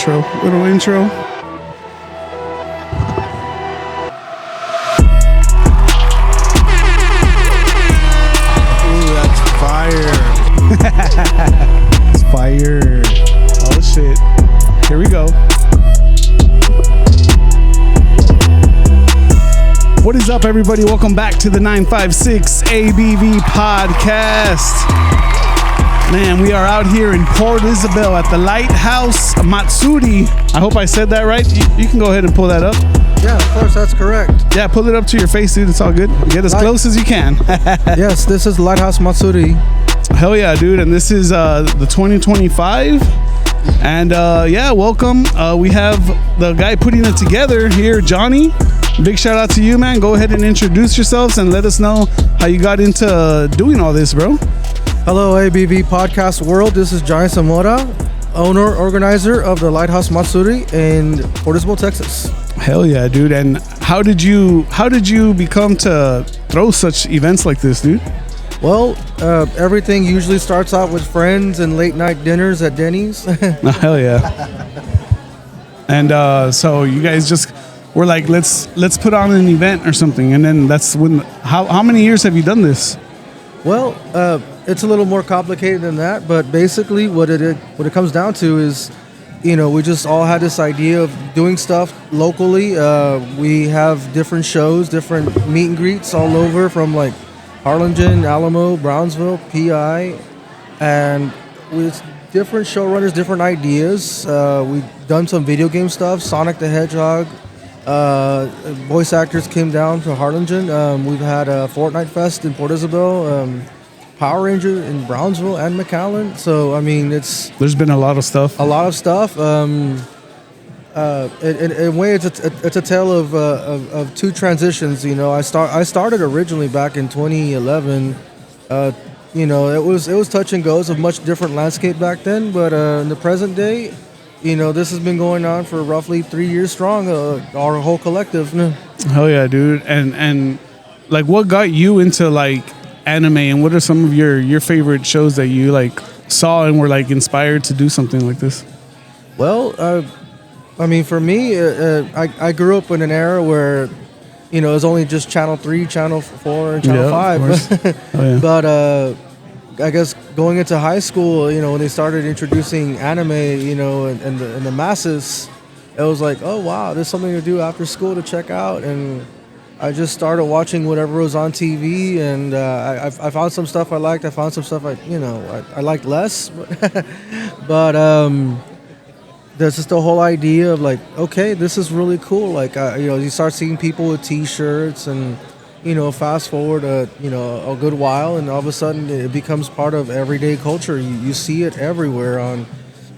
intro. It's fire. Oh shit. Here we go. What is up, everybody? Welcome back to the 956 ABV podcast. Man, we are out here in Port Isabel at the Lighthouse Matsuri. I hope I said that right. You can go ahead and pull that up. Yeah, of course, that's correct. Yeah, pull it up to your face, dude. It's all good. Get as close as you can. Yes, this is Lighthouse Matsuri. Hell yeah, dude. And this is the 2025. And yeah, welcome. We have the guy putting it together here, Johnny. Big shout out to you, man. Go ahead and introduce yourselves and let us know how you got into doing all this, bro. Hello, ABV podcast world. This is Johnny Zamora, owner, organizer of the Lighthouse Matsuri in Port Isabel, Texas. Hell yeah, dude. And how did you become to throw such events like this, dude? Well, everything usually starts out with friends and late night dinners at Denny's. Oh, hell yeah. And so you guys just were like, let's put on an event or something. And then that's when, how many years have you done this? Well, it's a little more complicated than that, but basically what it comes down to is, you know, we just all had this idea of doing stuff locally. We have different shows, different meet and greets all over from like Harlingen, Alamo, Brownsville, PI, and with different showrunners, different ideas. We've done some video game stuff, Sonic the Hedgehog. Voice actors came down to Harlingen. We've had a Fortnite Fest in Port Isabel, Power Ranger in Brownsville and McAllen. So I mean, there's been a lot of stuff. In a way, it's a tale of two transitions. You know, I started originally back in 2011. You know, it was touch and goes, a much different landscape back then. But in the present day, you know, this has been going on for roughly 3 years strong, our whole collective. Hell yeah, dude. And like, what got you into like anime, and what are some of your favorite shows that you like saw and were like inspired to do something like this? Well, I mean, for me, I grew up in an era where, you know, it was only just Channel 3, Channel 4, and Channel 5. Oh, yeah. But I guess going into high school, you know, when they started introducing anime, you know, and the masses, it was like, oh wow, there's something to do after school to check out. And I just started watching whatever was on TV, and I found some stuff I liked. I found some stuff I liked less, but there's just the whole idea of like, okay, this is really cool. Like, you know, you start seeing people with T-shirts and, you know, fast forward a good while, and all of a sudden it becomes part of everyday culture. You see it everywhere on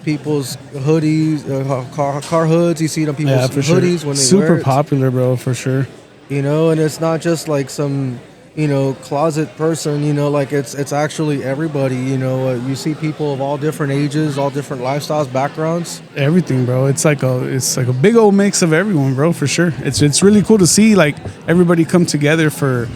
people's hoodies, car hoods. You see it on people's hoodies when they super wear it. Popular, bro, for sure. You know, and it's not just like some, you know, closet person. You know, like it's actually everybody. You know, you see people of all different ages, all different lifestyles, backgrounds. Everything, bro. It's like a big old mix of everyone, bro, for sure. It's really cool to see like everybody come together for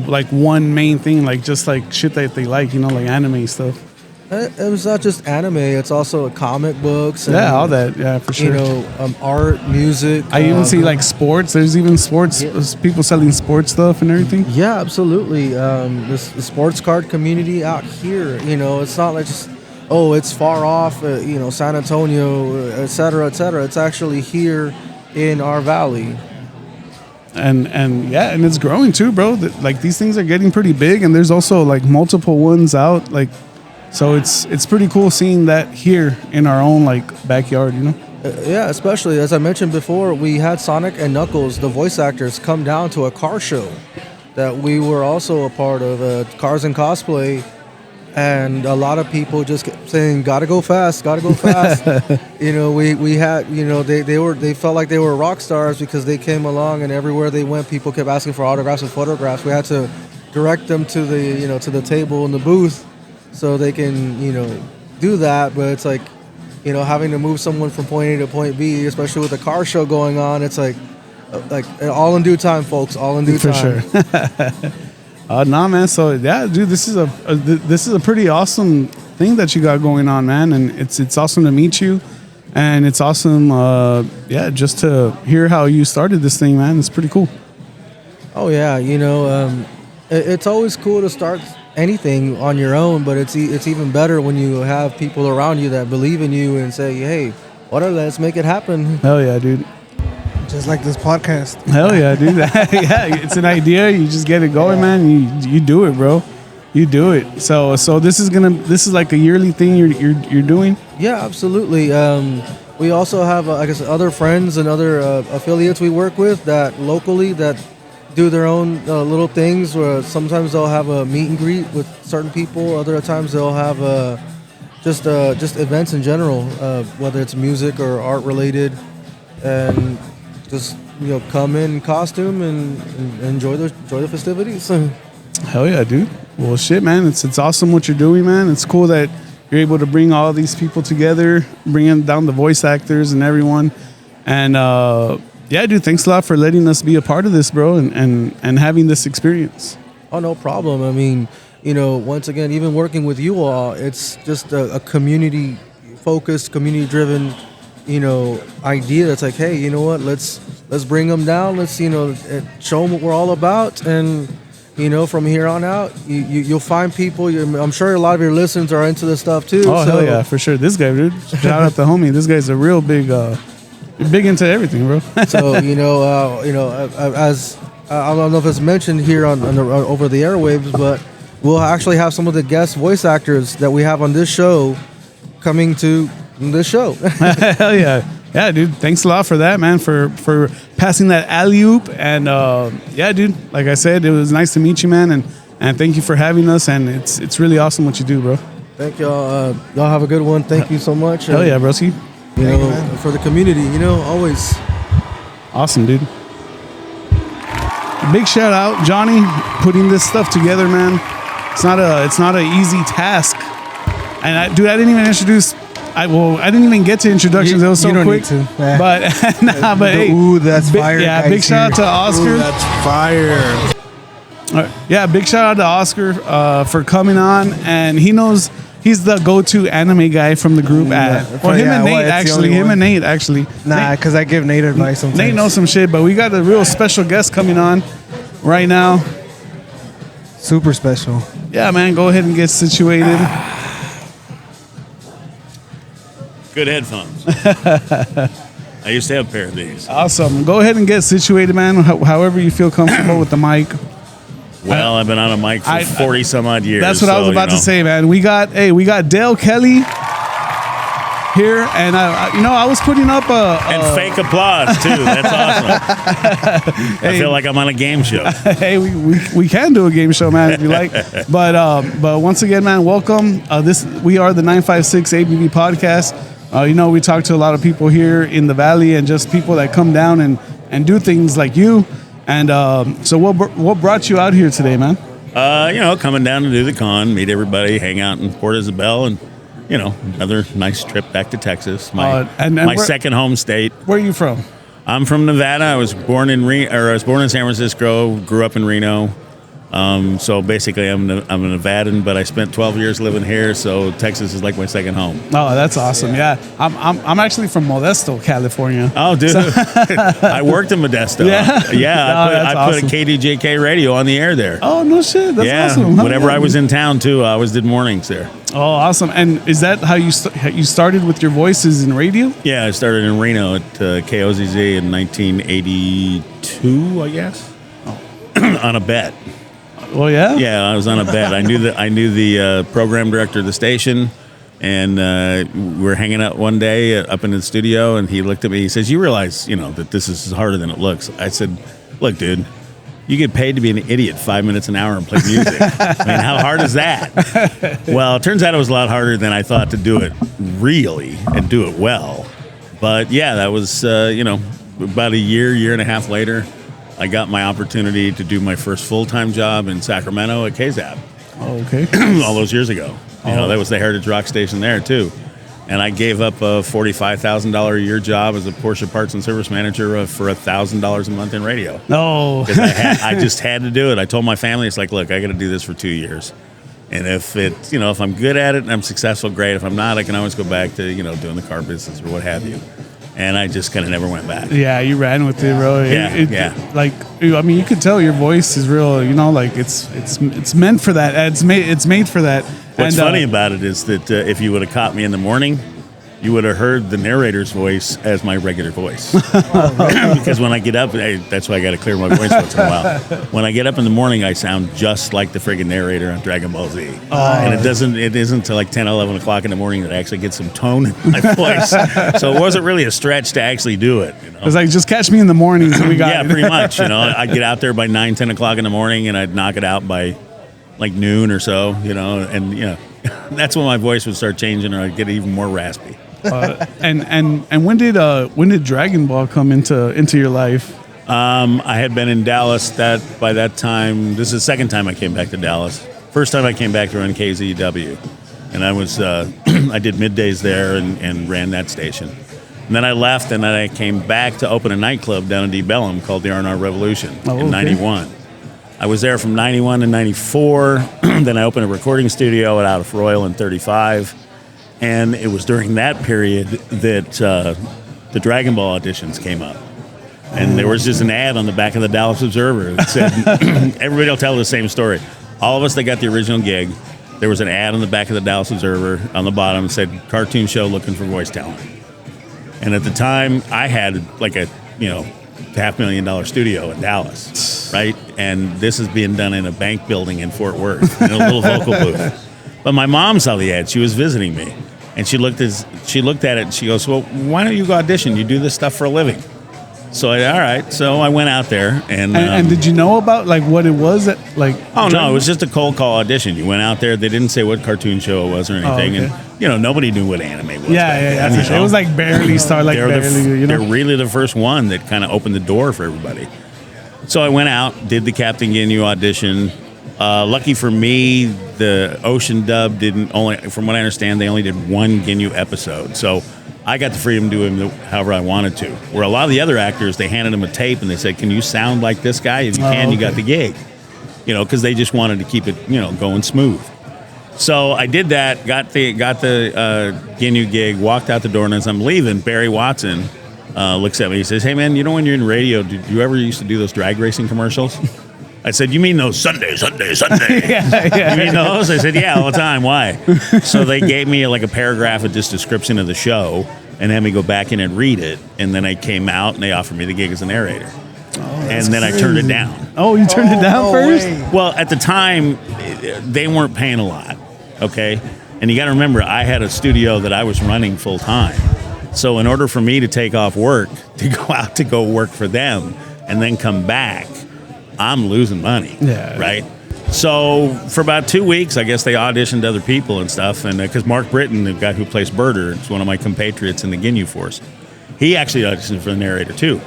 like one main thing, like just like shit that they like, you know, like anime stuff. It was not just anime; it's also comic books. And, all that, for sure. You know, art, music. I even see like sports. There's even sports people selling sports stuff and everything. Yeah, absolutely. The sports card community out here. You know, it's not like just it's far off. You know, San Antonio, et cetera, et cetera. It's actually here in our valley. And it's growing too, bro. Like these things are getting pretty big, and there's also like multiple ones out, like. So it's pretty cool seeing that here in our own like backyard, you know? Yeah, especially as I mentioned before, we had Sonic and Knuckles, the voice actors, come down to a car show that we were also a part of, Cars and Cosplay, and a lot of people just kept saying, "Gotta go fast, gotta go fast." You know, we had, you know, they felt like they were rock stars because they came along, and everywhere they went, people kept asking for autographs and photographs. We had to direct them to the table in the booth, so they can, you know, do that. But it's like, you know, having to move someone from point A to point B, especially with the car show going on, it's like all in due time, folks, all in due time. For sure. Nah, man. So yeah, dude, this is a pretty awesome thing that you got going on, man. And it's awesome to meet you. and it's awesome. Just to hear how you started this thing, man. It's pretty cool. Oh yeah, it's always cool to start anything on your own, but it's even better when you have people around you that believe in you and say, hey, let's make it happen. Hell yeah, dude. Just like this podcast. Hell yeah, dude. Yeah, it's an idea. You just get it going, man. You do it, bro. You do it. So this is like a yearly thing you're doing? Yeah, absolutely. We also have, I guess, other friends and other affiliates we work with that locally that do their own little things. Where sometimes they'll have a meet and greet with certain people. Other times they'll have just events in general, whether it's music or art related, and just come in costume and enjoy the festivities. Hell yeah, dude. Well, shit, man. It's awesome what you're doing, man. It's cool that you're able to bring all these people together, bringing down the voice actors and everyone. And dude, thanks a lot for letting us be a part of this, bro, and having this experience. Oh, no problem. I mean, once again, even working with you all, it's just a community-focused, community-driven, idea that's like, hey, you know what? Let's bring them down. Let's show them what we're all about, and from here on out, you'll find people. I'm sure a lot of your listeners are into this stuff too. Oh, hell yeah, for sure. This guy, dude. Shout out the homie. This guy's a real big into everything, bro. So as I don't know if it's mentioned here on over the airwaves, but we'll actually have some of the guest voice actors that we have on this show coming to this show. Hell yeah. Yeah, dude. Thanks a lot for that, man, for passing that alley-oop. And, dude, like I said, it was nice to meet you, man, and thank you for having us, and it's really awesome what you do, bro. Thank y'all. Y'all have a good one. Thank you so much. Hell yeah, broski. For the community, always. Awesome, dude. Big shout out, Johnny, putting this stuff together, man. It's not an easy task. And I didn't even introduce. I didn't even get to introductions. It was so quick. Yeah. But hey, ooh, that's fire. Yeah, big shout out to Oscar. Ooh, that's fire. Yeah, big shout out to Oscar for coming on, and he's the go-to anime guy from the group. Him and Nate actually. Nah, because I give Nate advice sometimes. Nate knows some shit, but we got a real special guest coming on right now. Super special. Yeah, man, go ahead and get situated. Good headphones. I used to have a pair of these. Awesome. Go ahead and get situated, man. However you feel comfortable with the mic. Well, I've been on a mic for 40 some odd years. That's what I was about to say, man. We got Dale Kelly here, and I was putting up and fake applause too. That's awesome. I feel like I'm on a game show. Hey, we can do a game show, man, if you like. But once again, man, welcome. We are the 956 ABV podcast. We talk to a lot of people here in the Valley and just people that come down and do things like you. And so what brought you out here today, man? Coming down to do the con, meet everybody, hang out in Port Isabel, and another nice trip back to Texas. My second home state. Where are you from? I'm from Nevada. I was born in San Francisco, grew up in Reno. So basically, I'm a Nevadan, but I spent 12 years living here, so Texas is like my second home. Oh, that's awesome! Yeah, I'm actually from Modesto, California. Oh, dude, I worked in Modesto. Yeah, I put a KDJK radio on the air there. Oh no shit, that's awesome. Whenever I was in town too, I always did mornings there. Oh, awesome! And is that how you started with your voices in radio? Yeah, I started in Reno at KOZZ in 1982, I guess, on a bet. Well, yeah. Yeah, I was on a bet. I knew the program director of the station, and we were hanging out one day up in the studio, and he looked at me. He says, "You realize, that this is harder than it looks." I said, "Look, dude, you get paid to be an idiot 5 minutes an hour and play music. I mean, how hard is that?" Well, it turns out it was a lot harder than I thought to do it really and do it well. But yeah, that was about a year and a half later. I got my opportunity to do my first full-time job in Sacramento at KZAB. Oh, okay. All those years ago. That was the Heritage Rock Station there, too. And I gave up a $45,000 a year job as a Porsche parts and service manager for $1,000 a month in radio. No. I just had to do it. I told my family, it's like, look, I got to do this for 2 years. And if if I'm good at it and I'm successful, great. If I'm not, I can always go back to, doing the car business or what have you. And I just kind of never went back. Yeah, you ran with it, bro. Yeah. Like, I mean, you could tell your voice is real. Like it's meant for that. It's made for that. What's funny about it is that if you would have caught me in the morning, you would have heard the narrator's voice as my regular voice. Because when I get up, that's why I got to clear my voice once in a while. When I get up in the morning, I sound just like the friggin' narrator on Dragon Ball Z. And it isn't until like 10, 11 o'clock in the morning that I actually get some tone in my voice. So it wasn't really a stretch to actually do it. It's like, just catch me in the mornings and we got it. Pretty much. I'd get out there by 9, 10 o'clock in the morning and I'd knock it out by like noon or so, and that's when my voice would start changing or I'd get even more raspy. And when did Dragon Ball come into your life? I had been in Dallas by that time. This is the second time I came back to Dallas. First time I came back to run KZW, and I was I did middays there and ran that station. And then I left, and then I came back to open a nightclub down in Deep Ellum called the R&R Revolution in '91. I was there from '91 to '94. Then I opened a recording studio out of Royal in '35. And it was during that period that the Dragon Ball auditions came up. And there was just an ad on the back of the Dallas Observer that said, everybody will tell the same story. All of us that got the original gig, there was an ad on the back of the Dallas Observer on the bottom that said, cartoon show looking for voice talent. And at the time, I had like a, $500,000 studio in Dallas, right? And this is being done in a bank building in Fort Worth, in a little vocal booth. But my mom saw the ad. She was visiting me, and she looked at it and she goes, "Well, why don't you go audition? You do this stuff for a living." So all right. So I went out there, and did you know about like what it was? Oh no, it was just a cold call audition. You went out there. They didn't say what cartoon show it was or anything, and nobody knew what anime was. Yeah. It was like barely started. They're really the first one that kind of opened the door for everybody. So I went out, did the Captain Ginyu audition. Lucky for me, the Ocean dub from what I understand, they only did one Ginyu episode. So I got the freedom to do him however I wanted to. Where a lot of the other actors, they handed them a tape and they said, "Can you sound like this guy? If you can, you got the gig." Because they just wanted to keep it, going smooth. So I did that, got the Ginyu gig, walked out the door, and as I'm leaving, Barry Watson looks at me. He says, "Hey man, when you're in radio, did you ever used to do those drag racing commercials?" I said, "You mean those Sunday? Yeah. You mean those?" I said, "Yeah, all the time. Why?" So they gave me like a paragraph of just description of the show and had me go back in and read it. And then I came out and they offered me the gig as a narrator. And then I turned it down. Oh, you turned it down first? Well, at the time, they weren't paying a lot, okay? And you got to remember, I had a studio that I was running full time. So in order for me to take off work, to go out to go work for them and then come back, I'm losing money, right? So for about 2 weeks, I guess they auditioned other people and stuff. And because Mark Britton, the guy who plays Birder, is one of my compatriots in the Ginyu Force. He actually auditioned for the narrator too,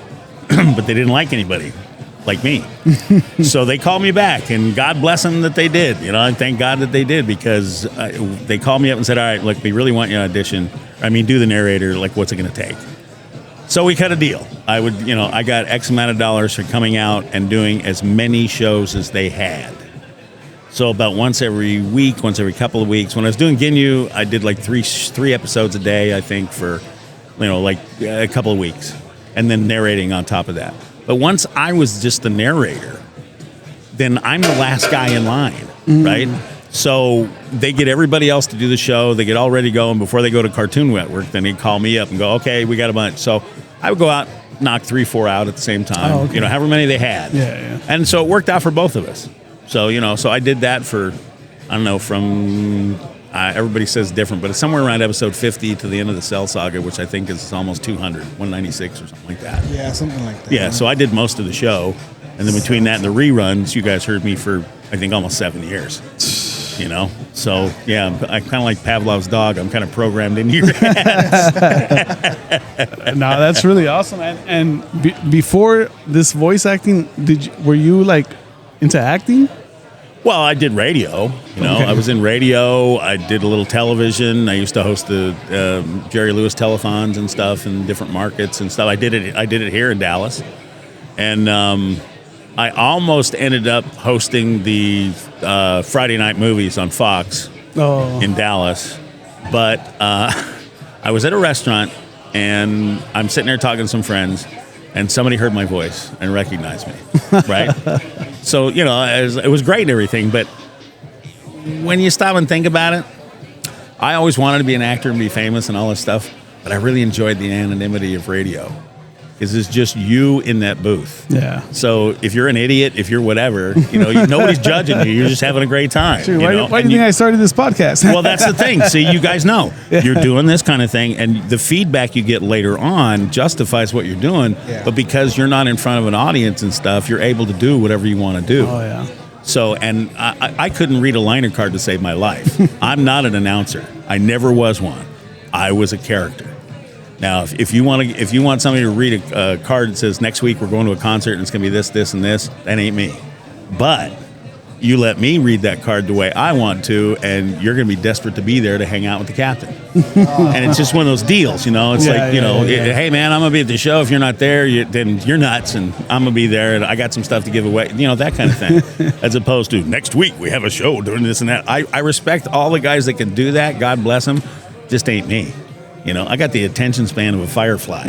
but they didn't like anybody like me. So they called me back, and God bless them that they did. I thank God that they did, because they called me up and said, "All right, look, we really want you to audition. Do the narrator. Like, what's it going to take?" So we cut a deal. I got X amount of dollars for coming out and doing as many shows as they had. So about once every week, once every couple of weeks. When I was doing Ginyu, I did like three episodes a day, I think, for, like a couple of weeks. And then narrating on top of that. But once I was just the narrator, then I'm the last guy in line, right? So they get everybody else to do the show. They get all ready to go. And before they go to Cartoon Network, then they'd call me up and go, "Okay, we got a bunch." So I would go out, knock 3, 4 out at the same time, however many they had. Yeah. And so it worked out for both of us. So, so I did that for, I don't know, from, everybody says different, but it's somewhere around episode 50 to the end of the Cell Saga, which I think is almost 200, 196 or something like that. Yeah, something like that. Yeah, so I did most of the show. And then between that and the reruns, you guys heard me for, I think, almost 7 years. So yeah, I kind of like Pavlov's dog. I'm kind of programmed in your heads. No, that's really awesome. And before this voice acting, were you like into acting? Well, I did radio. I was in radio. I did a little television. I used to host the Jerry Lewis telethons and stuff in different markets and stuff. I did it here in Dallas, and I almost ended up hosting the Friday night movies on Fox in Dallas, but I was at a restaurant and I'm sitting there talking to some friends, and somebody heard my voice and recognized me, right? So, you know, it was great and everything, but when you stop and think about it, I always wanted to be an actor and be famous and all this stuff, but I really enjoyed the anonymity of radio. Because it's just you in that booth. Yeah. So if you're an idiot, if you're whatever, you know, nobody's judging you. You're just having a great time. Sure, why do you think I started this podcast? Well, that's the thing. See, you guys know. You're doing this kind of thing, and the feedback you get later on justifies what you're doing. Yeah. But because you're not in front of an audience and stuff, you're able to do whatever you want to do. Oh, yeah. So, and I couldn't read a liner card to save my life. I'm not an announcer. I never was one. I was a character. Now, if you want somebody to read a card that says next week we're going to a concert and it's going to be this, this, and this, that ain't me. But you let me read that card the way I want to, and you're going to be desperate to be there to hang out with the captain. And it's just one of those deals, you know. It's hey man, I'm going to be at the show. If you're not there, then you're nuts, and I'm going to be there, and I got some stuff to give away, you know, that kind of thing. As opposed to next week we have a show doing this and that. I respect all the guys that can do that. God bless them. Just ain't me. You know, I got the attention span of a firefly,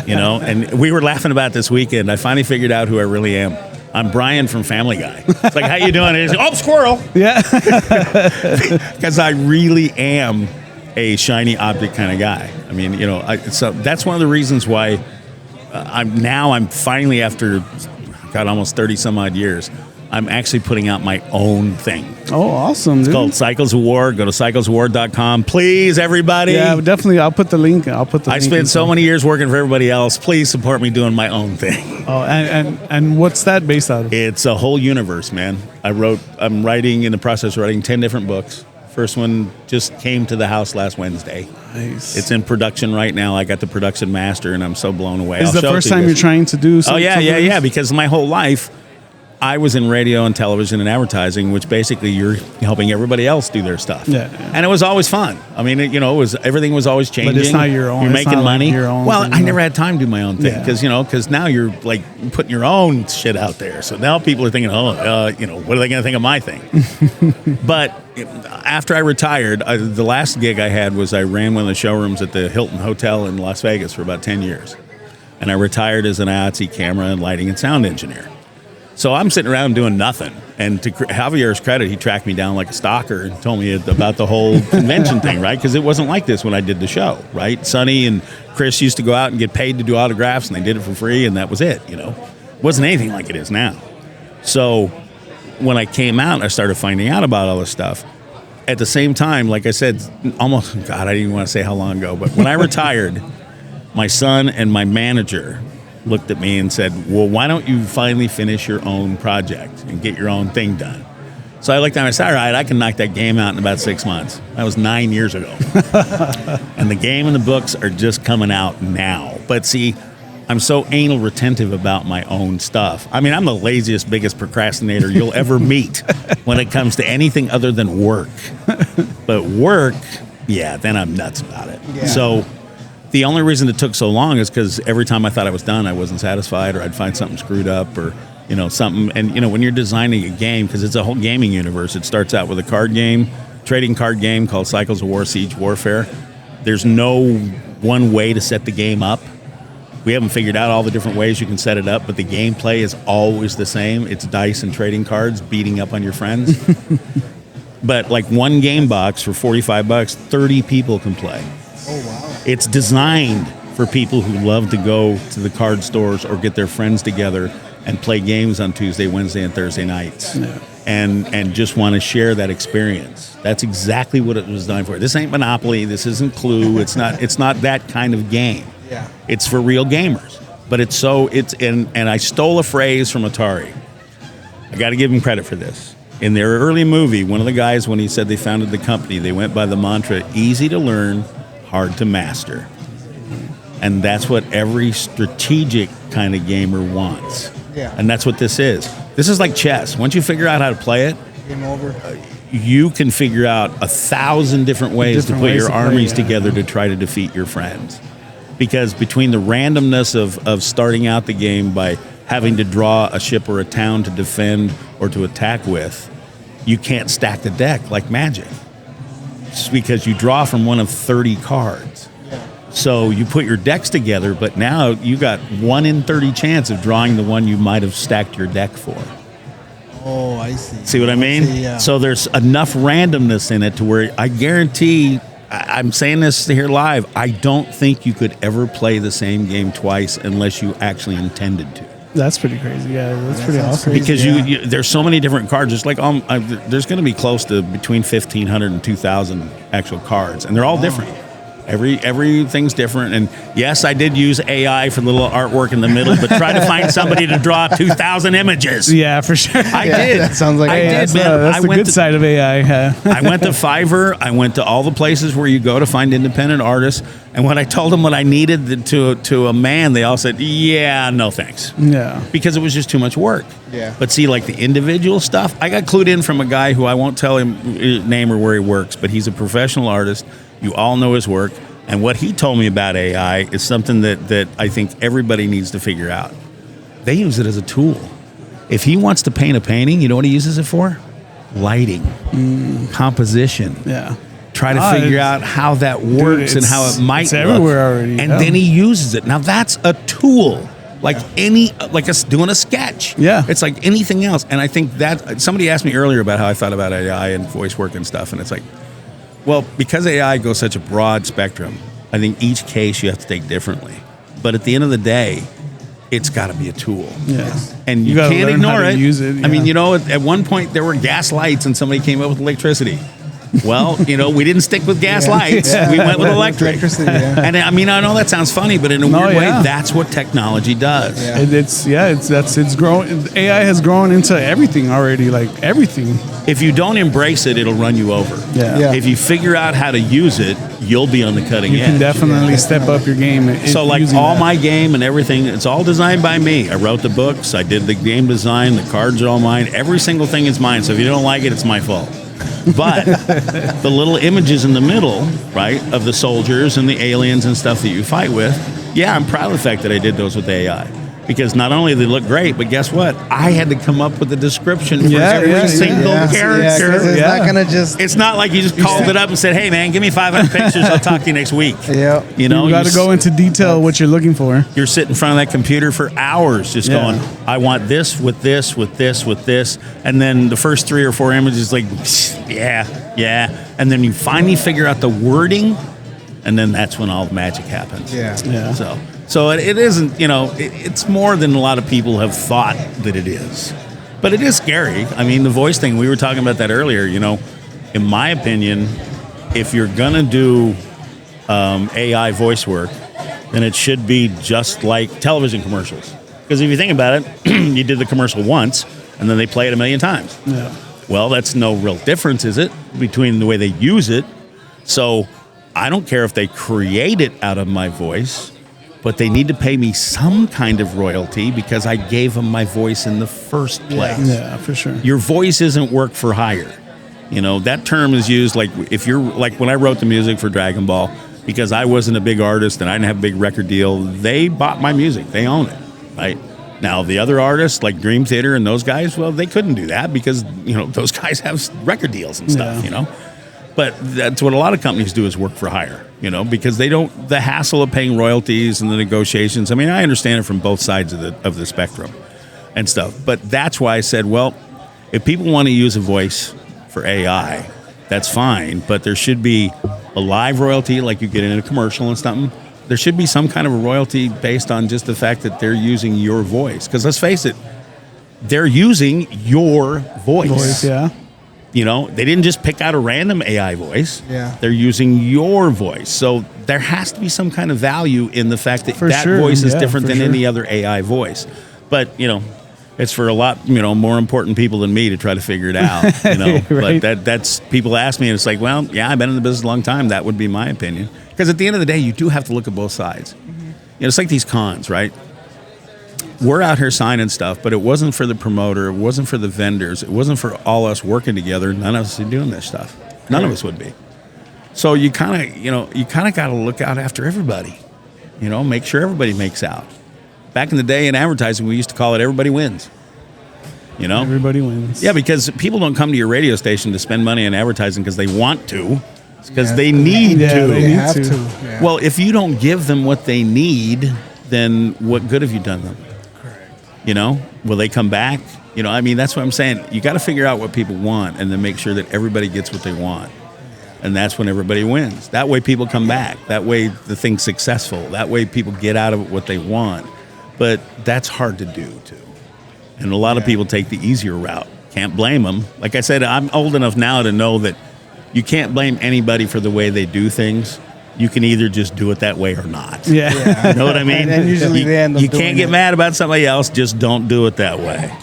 you know, and we were laughing about this weekend. I finally figured out who I really am. I'm Brian from Family Guy. It's like, how you doing? And he's like, oh, squirrel. Yeah. Because I really am a shiny object kind of guy. I mean, you know, so that's one of the reasons why I'm finally, after, God, almost 30 some odd years, I'm actually putting out my own thing. Oh, awesome, It's called Cycles of War. Go to cyclesofwar.com. Please, everybody. Yeah, definitely. I'll put the link. I spent so many years working for everybody else. Please support me doing my own thing. Oh, and what's that based out of? It's a whole universe, man. I'm writing, in the process of writing 10 different books. First one just came to the house last Wednesday. Nice. It's in production right now. I got the production master, and I'm so blown away. Is the first time you're trying to do something? Oh, yeah. Because my whole life, I was in radio and television and advertising, which basically you're helping everybody else do their stuff. Yeah. And it was always fun. I mean, everything was always changing. But it's not your own. You're making money. Like your own well, I never had time to do my own thing Yeah. because now you're like putting your own shit out there. So now people are thinking, what are they going to think of my thing? But after I retired, the last gig I had was I ran one of the showrooms at the Hilton Hotel in Las Vegas for about 10 years. And I retired as an IATSE camera and lighting and sound engineer. So I'm sitting around doing nothing. And to Javier's credit, he tracked me down like a stalker and told me about the whole convention thing, right? Because it wasn't like this when I did the show, right? Sonny and Chris used to go out and get paid to do autographs, and they did it for free, and that was it, you know? It wasn't anything like it is now. So when I came out, I started finding out about all this stuff. At the same time, like I said, I didn't even want to say how long ago, but when I retired, my son and my manager looked at me and said, well, why don't you finally finish your own project and get your own thing done? So I looked at him and I said, all right, I can knock that game out in about 6 months. That was 9 years ago. And the game and the books are just coming out now. But see, I'm so anal retentive about my own stuff. I mean, I'm the laziest, biggest procrastinator you'll ever meet when it comes to anything other than work. But work, then I'm nuts about it. Yeah. So the only reason it took so long is because every time I thought I was done, I wasn't satisfied, or I'd find something screwed up, or something. And when you're designing a game, because it's a whole gaming universe, it starts out with a card game, trading card game called Cycles of War, Siege Warfare. There's no one way to set the game up. We haven't figured out all the different ways you can set it up, but the gameplay is always the same. It's dice and trading cards, beating up on your friends. But like one game box for $45, 30 people can play. Oh, wow. It's designed for people who love to go to the card stores or get their friends together and play games on Tuesday, Wednesday, and Thursday nights. Yeah. And just want to share that experience. That's exactly what it was designed for. This ain't Monopoly. This isn't Clue. It's not that kind of game. Yeah. It's for real gamers. But and I stole a phrase from Atari. I got to give them credit for this. In their early movie, one of the guys, when he said they founded the company, they went by the mantra, easy to learn, hard to master. And that's what every strategic kind of gamer wants. Yeah. And that's what this is. This is like chess. Once you figure out how to play it, game over. You can figure out 1,000 different ways to put your armies together to try to defeat your friends. Because between the randomness of starting out the game by having to draw a ship or a town to defend or to attack with, you can't stack the deck like Magic. It's because you draw from one of 30 cards. So you put your decks together, but now you got 1 in 30 chance of drawing the one you might have stacked your deck for. Oh, I see. See what I mean? Yeah. So there's enough randomness in it to where I guarantee, I'm saying this here live, I don't think you could ever play the same game twice unless you actually intended to. That's pretty crazy. Yeah, that's pretty awesome. crazy. Because Yeah. you there's so many different cards. Just like there's going to be close to between 1,500 and 2,000 actual cards, and they're all different. Everything's different. And yes, I did use AI for the little artwork in the middle, but try to find somebody to draw 2,000 images. Yeah, for sure. I did. That sounds like I did, That's, man. that's I the went good to- side of AI. I went to Fiverr. I went to all the places where you go to find independent artists. And when I told them what I needed to a man, they all said, "Yeah, no thanks," Yeah. because it was just too much work. Yeah. But see, like the individual stuff, I got clued in from a guy who I won't tell him his name or where he works, but he's a professional artist. You all know his work. And what he told me about AI is something that I think everybody needs to figure out. They use it as a tool. If he wants to paint a painting, you know what he uses it for? Lighting, composition. Yeah. Try to Ah, figure it's- out how that works and how it might it's look. everywhere already, And yeah. then he uses it. Now that's a tool, like doing a sketch. Yeah. It's like anything else. And I think that somebody asked me earlier about how I thought about AI and voice work and stuff, and it's like, well, because AI goes such a broad spectrum, I think each case you have to take differently. But at the end of the day, it's got to be a tool. Yeah. And you gotta can't learn how ignore to it. use it, I mean, yeah. at one point there were gas lights and somebody came up with electricity. Well, we didn't stick with gas lights. Yeah. We went with electric. Electricity, yeah. And I mean, I know that sounds funny, but in a No, weird yeah. way, that's what technology does. Yeah. It's grown. AI has grown into everything already. Like everything. If you don't embrace it, it'll run you over. Yeah. Yeah. If you figure out how to use it, you'll be on the cutting You edge. can definitely step up your game. So like using all that. my game and everything, it's all designed by me. I wrote the books, I did the game design, the cards are all mine. Every single thing is mine. So if you don't like it, it's my fault. But the little images in the middle, right, of the soldiers and the aliens and stuff that you fight with, yeah, I'm proud of the fact that I did those with AI. Because not only do they look great, but guess what? I had to come up with a description for every single character. Yeah, 'cause it's Yeah. not gonna just. It's not like you just called it up and said, "Hey, man, give me 500 pictures. I'll talk to you next week." Yeah. You got to go into detail what you're looking for. You're sitting in front of that computer for hours just Yeah. going, I want this with this, with this, with this. And then the first 3 or 4 images, like, yeah. And then you finally figure out the wording, and then that's when all the magic happens. Yeah. Yeah. So it isn't, it's more than a lot of people have thought that it is. But it is scary. I mean, the voice thing, we were talking about that earlier, in my opinion, if you're going to do AI voice work, then it should be just like television commercials. Because if you think about it, you did the commercial once, and then they play it a million times. Yeah. Well, that's no real difference, is it, between the way they use it? So I don't care if they create it out of my voice, but they need to pay me some kind of royalty because I gave them my voice in the first place. Yeah, for sure. Your voice isn't work for hire. That term is used like if you're like when I wrote the music for Dragon Ball, because I wasn't a big artist and I didn't have a big record deal, they bought my music. They own it, right? Now, the other artists like Dream Theater and those guys, well, they couldn't do that because, those guys have record deals and stuff, Yeah. But that's what a lot of companies do is work for hire, because they don't, the hassle of paying royalties and the negotiations. I mean, I understand it from both sides of the spectrum and stuff. But that's why I said, well, if people want to use a voice for AI, that's fine. But there should be a live royalty like you get in a commercial and something. There should be some kind of a royalty based on just the fact that they're using your voice. Because let's face it, they're using your voice. Yeah. They didn't just pick out a random AI voice. Yeah. They're using your voice. So there has to be some kind of value in the fact that For that sure. voice is Yeah, different for than sure. any other AI voice. But, it's for a lot, more important people than me to try to figure it out, Right. But that's people ask me and it's like, well, yeah, I've been in the business a long time. That would be my opinion. Because at the end of the day, you do have to look at both sides. It's like these cons, right? We're out here signing stuff, but it wasn't for the promoter. It wasn't for the vendors. It wasn't for all us working together. None of us are doing this stuff. None of us would be. So you kind of got to look out after everybody, make sure everybody makes out. back in the day in advertising, we used to call it everybody wins. You know? Everybody wins. Yeah, because people don't come to your radio station to spend money on advertising because they want to. It's because they need to. They have to. Yeah. Well, if you don't give them what they need, then what good have you done them? Correct. You know? Will they come back? You know, I mean, that's what I'm saying. You got to figure out what people want and then make sure that everybody gets what they want. And that's when everybody wins. That way people come back. That way the thing's successful. That way people get out of it what they want. But that's hard to do, too. And a lot of people take the easier route. Can't blame them. Like I said, I'm old enough now to know that you can't blame anybody for the way they do things. You can either just do it that way or not. Yeah. You know what I mean? And usually they end up you doing can't get it. mad about somebody else. Just don't do it that way.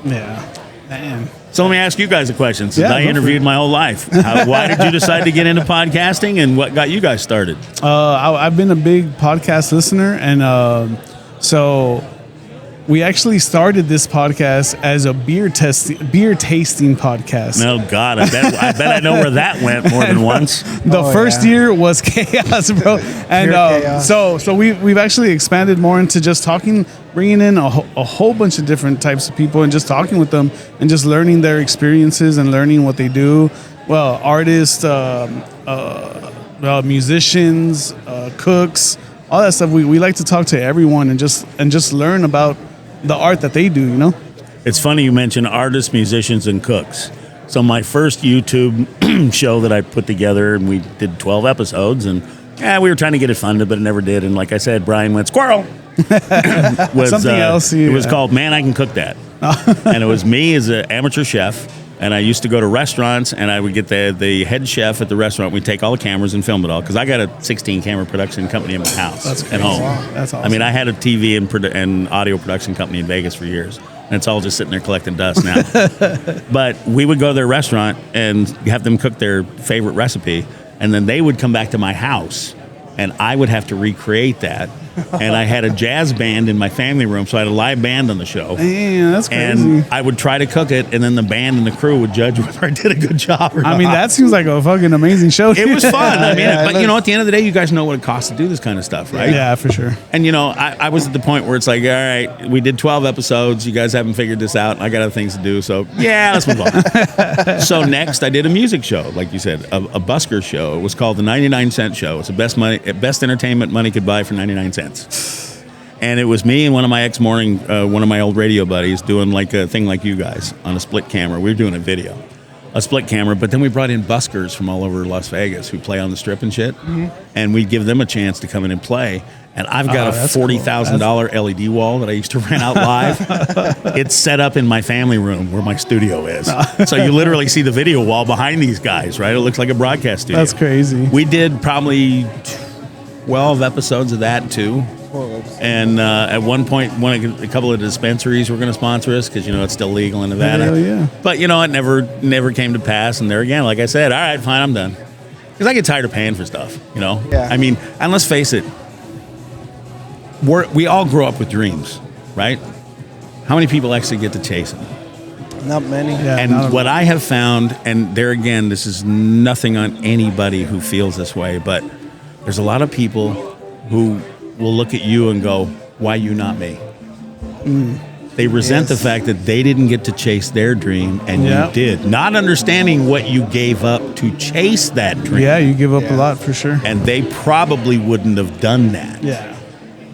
Yeah. Man. So let me ask you guys a question. Since Yeah, I go for interviewed it. my whole life, why did you decide to get into podcasting, and what got you guys started? I've been a big podcast listener, and so we actually started this podcast as a beer tasting podcast. Oh God, I bet I know where that went more than once. The first year was chaos, bro, and chaos. so we've actually expanded more into just talking, bringing in a whole bunch of different types of people and just talking with them and just learning their experiences and learning what they do. Well, artists, musicians, cooks, all that stuff. We like to talk to everyone and just learn about the art that they do, you know? It's funny you mention artists, musicians, and cooks. So my first YouTube show that I put together, and we did 12 episodes, and we were trying to get it funded, but it never did. And like I said, Brian went, squirrel! was, Something else. It was called Man, I Can Cook That. And it was me as an amateur chef, and I used to go to restaurants, and I would get the head chef at the restaurant. We'd take all the cameras and film it all, because I got a 16-camera production company in my house at home. That's awesome. I mean, I had a TV and audio production company in Vegas for years, and it's all just sitting there collecting dust now. But we would go to their restaurant and have them cook their favorite recipe, and then they would come back to my house, and I would have to recreate that. And I had a jazz band in my family room, so I had a live band on the show. Man, that's crazy. And I would try to cook it, and then the band and the crew would judge whether I did a good job or not. I mean, that seems like a fucking amazing show. It was fun. I mean, Yeah, but you know, at the end of the day, you guys know what it costs to do this kind of stuff, right? Yeah, for sure. And you know, I was at the point where it's like, all right, we did 12 episodes. You guys haven't figured this out. I got other things to do, so yeah, let's move on. So next, I did a music show, like you said, a busker show. It was called the 99-cent Show. It's the best entertainment money could buy for 99 cents. And it was me and one of my one of my old radio buddies doing like a thing like you guys on a split camera. We were doing a split camera, but then we brought in buskers from all over Las Vegas who play on the strip and shit, and we'd give them a chance to come in and play. And I've got a $40,000 LED wall that I used to rent out live. It's set up in my family room where my studio is. So you literally see the video wall behind these guys, right? It looks like a broadcast studio. That's crazy. We did probably 12 episodes of that too. And at one point, a couple of dispensaries were going to sponsor us because, you know, it's still legal in Nevada. Hell yeah. But, you know, it never came to pass. And there again, like I said, all right, fine, I'm done. Because I get tired of paying for stuff, you know? Yeah. I mean, and let's face it, we all grow up with dreams, right? How many people actually get to chase them? Not many. Yeah, And what I have found, and there again, this is nothing on anybody who feels this way, but there's a lot of people who will look at you and go, why you, not me? They resent the fact that they didn't get to chase their dream and you did. Not understanding what you gave up to chase that dream. Yeah, you give up a lot for sure. And they probably wouldn't have done that. Yeah.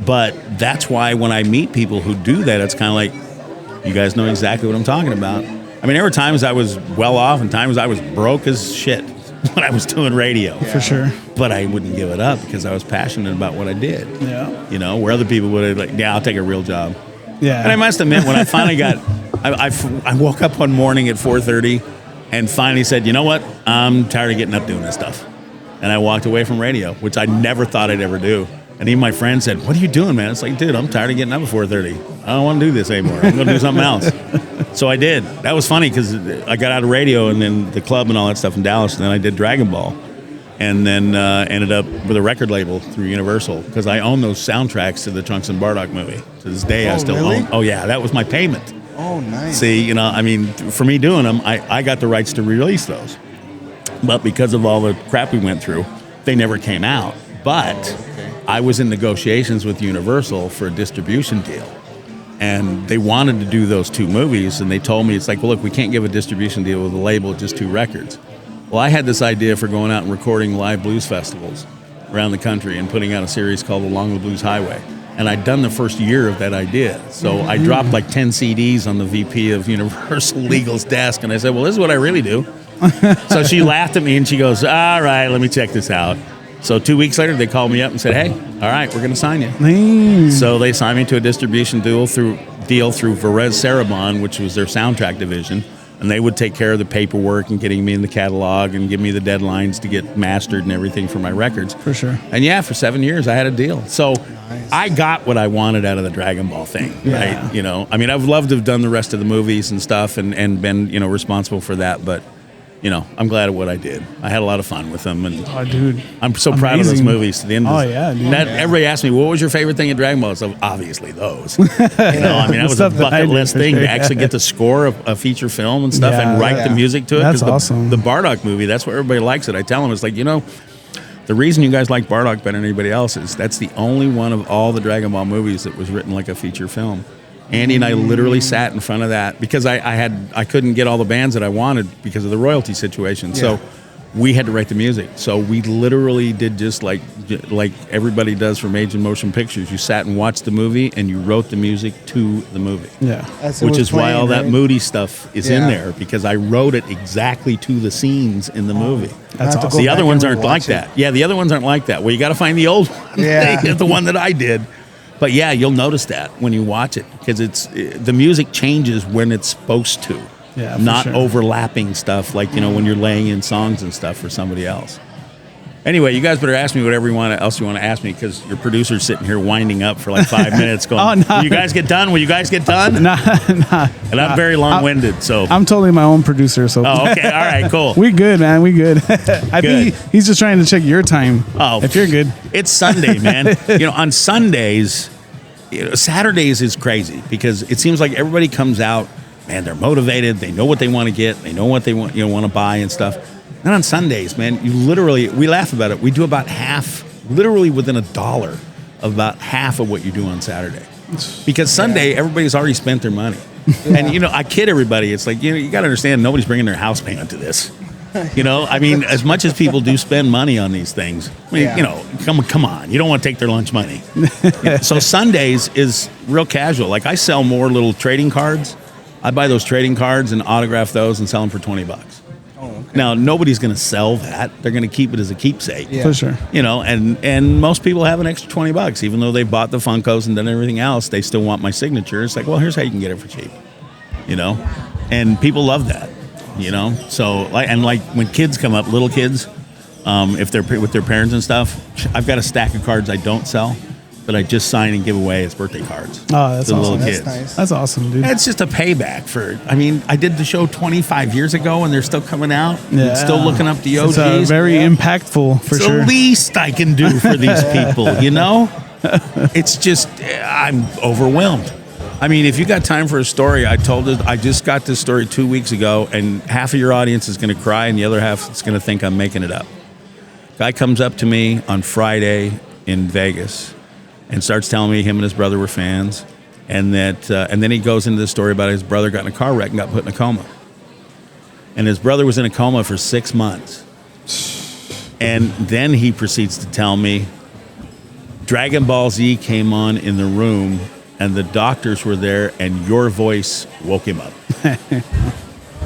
But that's why when I meet people who do that, it's kind of like, you guys know exactly what I'm talking about. I mean, there were times I was well off and times I was broke as shit when I was doing radio. For sure. But I wouldn't give it up because I was passionate about what I did. Yeah. You know, where other people would have like, yeah, I'll take a real job. Yeah. And I must admit, when I finally I woke up one morning at 4:30 and finally said, you know what? I'm tired of getting up doing this stuff. And I walked away from radio, which I never thought I'd ever do. And even my friend said, what are you doing, man? It's like, dude, I'm tired of getting up at 4:30. I don't want to do this anymore. I'm going to do something else. So I did. That was funny because I got out of radio and then the club and all that stuff in Dallas. And then I did Dragon Ball. And then ended up with a record label through Universal because I own those soundtracks to the Trunks and Bardock movie. To this day, I still really? own. Oh, yeah, that was my payment. Oh, nice. See, you know, I mean, for me doing them, I got the rights to release those. But because of all the crap we went through, they never came out. But I was in negotiations with Universal for a distribution deal. And they wanted to do those 2 movies, and they told me, it's like, well, look, we can't give a distribution deal with a label, just 2 records. Well, I had this idea for going out and recording live blues festivals around the country and putting out a series called Along the Blues Highway. And I'd done the first year of that idea. So I dropped like 10 CDs on the VP of Universal Legal's desk, and I said, well, this is what I really do. So she laughed at me, and she goes, all right, let me check this out. So 2 weeks later, they called me up and said, hey, all right, we're going to sign you. So they signed me to a distribution deal through Varese Sarabon, which was their soundtrack division. And they would take care of the paperwork and getting me in the catalog and give me the deadlines to get mastered and everything for my records. For sure. And yeah, for 7 years, I had a deal. So I got what I wanted out of the Dragon Ball thing, right? You know, I mean, I've loved to have done the rest of the movies and stuff and been, you know, responsible for that. But, you know, I'm glad of what I did. I had a lot of fun with them. And dude. I'm so proud of those movies to the end. Dude. Everybody asked me, what was your favorite thing in Dragon Ball? So obviously those. You know, I mean, that was a bucket list thing to actually get to score a feature film and stuff and write the music to it. That's awesome. The Bardock movie, that's why everybody likes it. I tell them, it's like, you know, the reason you guys like Bardock better than anybody else is that's the only one of all the Dragon Ball movies that was written like a feature film. Andy and I literally sat in front of that because I couldn't get all the bands that I wanted because of the royalty situation. So we had to write the music. So we literally did just like everybody does for major motion pictures. You sat and watched the movie and you wrote the music to the movie. Yeah. Which is why all that moody stuff is in there, because I wrote it exactly to the scenes in the movie. That's awesome. The other ones aren't like that. Yeah, the other ones aren't like that. Well, you got to find the old one. Yeah. The one that I did. But yeah, you'll notice that when you watch it, because the music changes when it's supposed to. Yeah, not overlapping stuff like, you know, when you're laying in songs and stuff for somebody else. Anyway, you guys better ask me whatever else you want to ask me, because your producer's sitting here winding up for like 5 minutes going, Will you guys get done? Will you guys get done? Nah. And I'm very long-winded, so. I'm totally my own producer, so. Oh, okay. All right, cool. We good, man. We good. I think he's just trying to check your time. Oh. If you're good. It's Sunday, man. You know, on Sundays, Saturdays is crazy because it seems like everybody comes out, man, they're motivated. They know what they want to get. They know what they want to buy and stuff. And on Sundays, man, we laugh about it. We do about half, literally within $1 of about half of what you do on Saturday. Because Sunday, everybody's already spent their money. Yeah. And, you know, I kid everybody. It's like, you know, you got to understand, nobody's bringing their house payment to this. You know, I mean, as much as people do spend money on these things, I mean, you know, come on. You don't want to take their lunch money. So Sundays is real casual. Like, I sell more little trading cards. I buy those trading cards and autograph those and sell them for $20. Now, nobody's going to sell that. They're going to keep it as a keepsake. Yeah. For sure. You know, and most people have an extra $20. Even though they bought the Funkos and done everything else, they still want my signature. It's like, well, here's how you can get it for cheap. You know? And people love that. You know? So, like when kids come up, little kids, if they're with their parents and stuff, I've got a stack of cards I don't sell that I just sign and give away as birthday cards. Oh, that's to awesome. Little That's kids. Nice. That's awesome, dude. It's just a payback for, I mean, I did the show 25 years ago and they're still coming out. Yeah. And still looking up the OGs. It's very impactful, for it's sure. the least I can do for these people, you know? It's just, I'm overwhelmed. I mean, if you got time for a story, I just got this story 2 weeks ago, and half of your audience is going to cry and the other half is going to think I'm making it up. Guy comes up to me on Friday in Vegas and starts telling me him and his brother were fans, and then he goes into the story about his brother got in a car wreck and got put in a coma. And his brother was in a coma for 6 months. And then he proceeds to tell me Dragon Ball Z came on in the room and the doctors were there and your voice woke him up.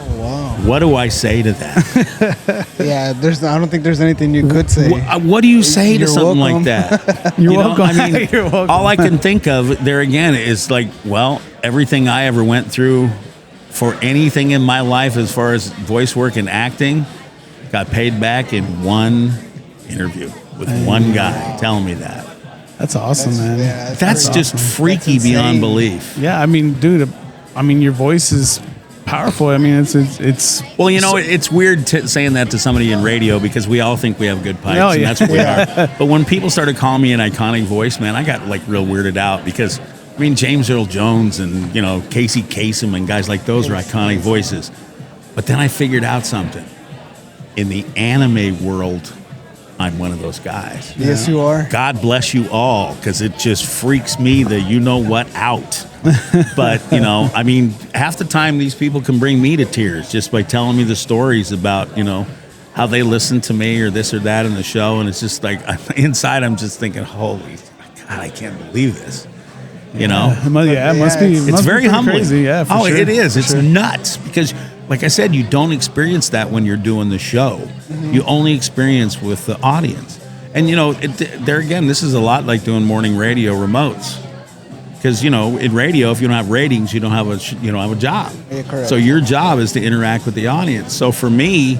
Oh, wow. What do I say to that? Yeah, I don't think there's anything you could say. What do you say to You're something welcome. like that? You're You know, welcome. I mean, You're welcome. all I can think of there again is like, well, everything I ever went through for anything in my life as far as voice work and acting got paid back in one interview with one guy telling me that. That's awesome, man. Yeah, That's just awesome. freaky That's beyond insane. belief. Yeah, I mean, dude, your voice is powerful. I mean, it's Well, you know, it's weird saying that to somebody in radio because we all think we have good pipes, Oh, and yeah. that's what we are. But when people started calling me an iconic voice, man, I got like real weirded out because, I mean, James Earl Jones and, you know, Casey Kasem and guys like those are iconic voices. But then I figured out something. In the anime world, I'm one of those guys. Yes, you are. God bless you all, because it just freaks me the you-know-what out. But, you know, I mean, half the time these people can bring me to tears just by telling me the stories about, you know, how they listen to me or this or that in the show. And it's just like, inside I'm just thinking, holy God, I can't believe this. You know? It must be. It's very humbling. Crazy. Yeah, for sure. It is. It's sure. nuts because, like I said, you don't experience that when you're doing the show. Mm-hmm. You only experience with the audience. And, you know, there again, this is a lot like doing morning radio remotes. Because, you know, in radio, if you don't have ratings, you don't have a job. Yeah, correct. So your job is to interact with the audience. So for me,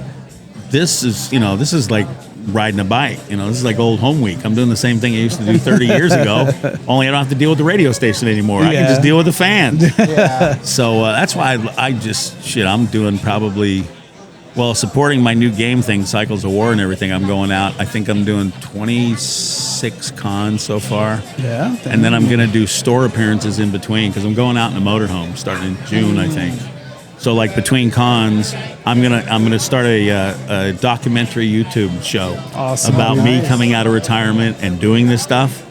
this is like riding a bike. You know, this is like old home week. I'm doing the same thing I used to do 30 years ago, only I don't have to deal with the radio station anymore. I can just deal with the fans. Yeah. So that's why I'm doing probably, supporting my new game thing, Cycles of War and everything. I'm going out. I think I'm doing 26 cons so far. Yeah. And then I'm going to do store appearances in between because I'm going out in a motorhome starting in June, I think. So like between cons, I'm gonna start a documentary YouTube show about me coming out of retirement and doing this stuff,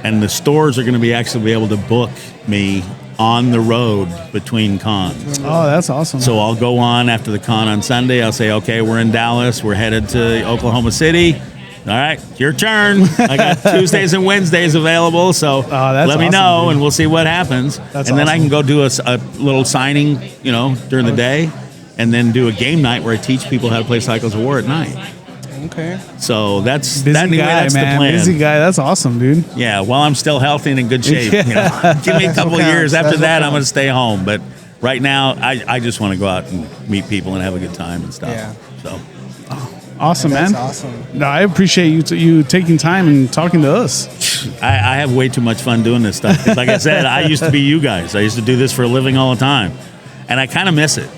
and the stores are gonna be able to book me on the road between cons. Oh, that's awesome. So I'll go on after the con on Sunday. I'll say, okay, we're in Dallas. We're headed to Oklahoma City. All right, your turn. I got Tuesdays and Wednesdays available, so let me know, dude. And we'll see what happens. Then I can go do a little signing, you know, during the day, and then do a game night where I teach people how to play Cycles of War at night. Okay. So that's the plan. Busy guy. That's awesome, dude. Yeah, while I'm still healthy and in good shape. You know, give me a couple of years. After that, I'm going to stay home. But right now, I just want to go out and meet people and have a good time and stuff. Yeah. So. Awesome, man. That's awesome. No, I appreciate you taking time and talking to us. I have way too much fun doing this stuff. Like I said, I used to be you guys. I used to do this for a living all the time. And I kind of miss it.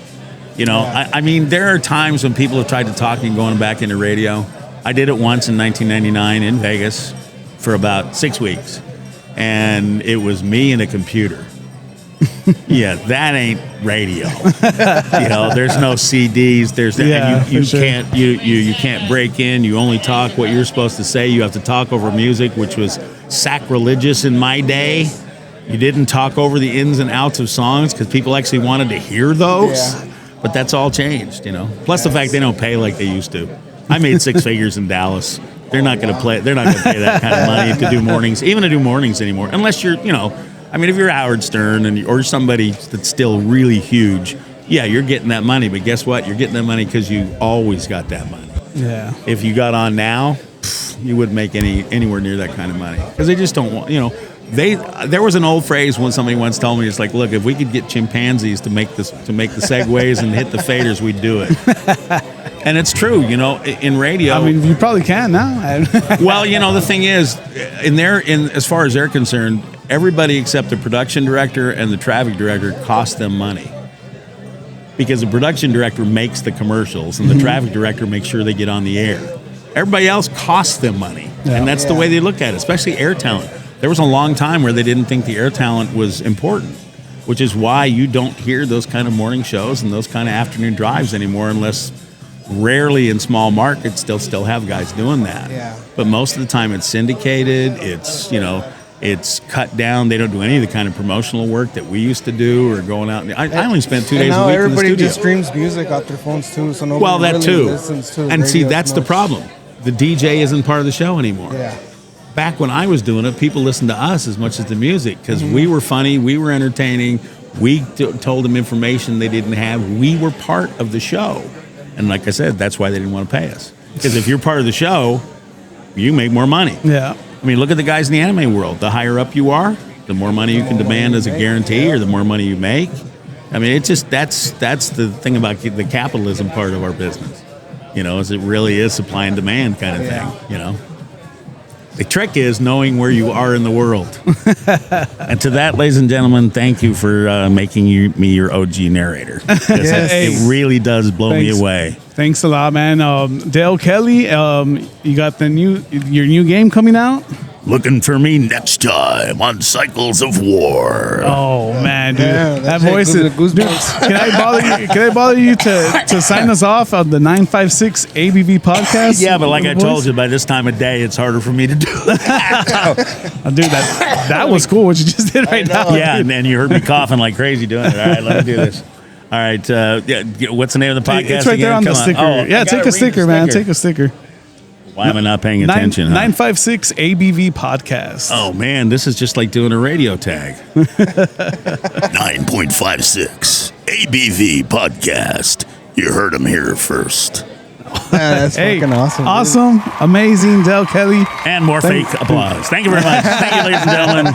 You know, I mean, there are times when people have tried to talk me going back into radio. I did it once in 1999 in Vegas for about 6 weeks. And it was me and a computer. Yeah, that ain't radio. You know, there's no CDs. You can't break in. You only talk what you're supposed to say. You have to talk over music, which was sacrilegious in my day. You didn't talk over the ins and outs of songs because people actually wanted to hear those. Yeah. But that's all changed, you know. Plus the fact they don't pay like they used to. I made 6 figures in Dallas. They're not going to play. They're not going to pay that kind of money to do mornings, even to do mornings anymore, unless you're, you know. I mean, if you're Howard Stern or somebody that's still really huge, yeah, you're getting that money. But guess what? You're getting that money because you always got that money. Yeah. If you got on now, you wouldn't make anywhere near that kind of money because they just don't want. You know, there was an old phrase when somebody once told me, it's like, look, if we could get chimpanzees to make the segues and hit the faders, we'd do it. And it's true, you know, in radio. I mean, you probably can now. Well, you know, the thing is, as far as they're concerned, everybody except the production director and the traffic director cost them money. Because the production director makes the commercials and the traffic director makes sure they get on the air. Everybody else costs them money. Yeah. And that's the way they look at it, especially air talent. There was a long time where they didn't think the air talent was important, which is why you don't hear those kind of morning shows and those kind of afternoon drives anymore unless rarely in small markets they'll still have guys doing that. Yeah. But most of the time it's syndicated, it's cut down. They don't do any of the kind of promotional work that we used to do or going out. I only spent 2 days a week in the studio. And now everybody just streams music off their phones too, so nobody listens to the and see, radio that's as the much. problem. The DJ isn't part of the show anymore. Yeah. Back when I was doing it, people listened to us as much as the music because we were funny, we were entertaining, we told them information they didn't have. We were part of the show. And like I said, that's why they didn't want to pay us. Because if you're part of the show, you make more money. Yeah. I mean, look at the guys in the anime world. The higher up you are, the more money you can demand as a guarantee, or the more money you make. I mean, it's just that's the thing about the capitalism part of our business. You know, is it really is supply and demand kind of thing. You know, the trick is knowing where you are in the world. And to that, ladies and gentlemen, thank you for making me your OG narrator. It really does blow me away. Thanks a lot, man. Dale Kelly, you got your new game coming out? Looking for me next time on Cycles of War. Oh, man, dude. That voice is. Dude, can I bother you to sign us off on the 956 ABV podcast? Yeah, but like I told you, by this time of day, it's harder for me to do that. Dude, that was cool what you just did right now. Yeah, and you heard me coughing like crazy doing it. All right, let me do this. All right, what's the name of the podcast? It's right there on the sticker. Yeah, take a sticker, man. Take a sticker. Why am I not paying attention? 956 ABV podcast. Oh man, this is just like doing a radio tag. 9.56 ABV podcast. You heard him here first. That's fucking awesome. Awesome, amazing, Del Kelly. And more fake applause. Thank you very much. Thank you, ladies and gentlemen.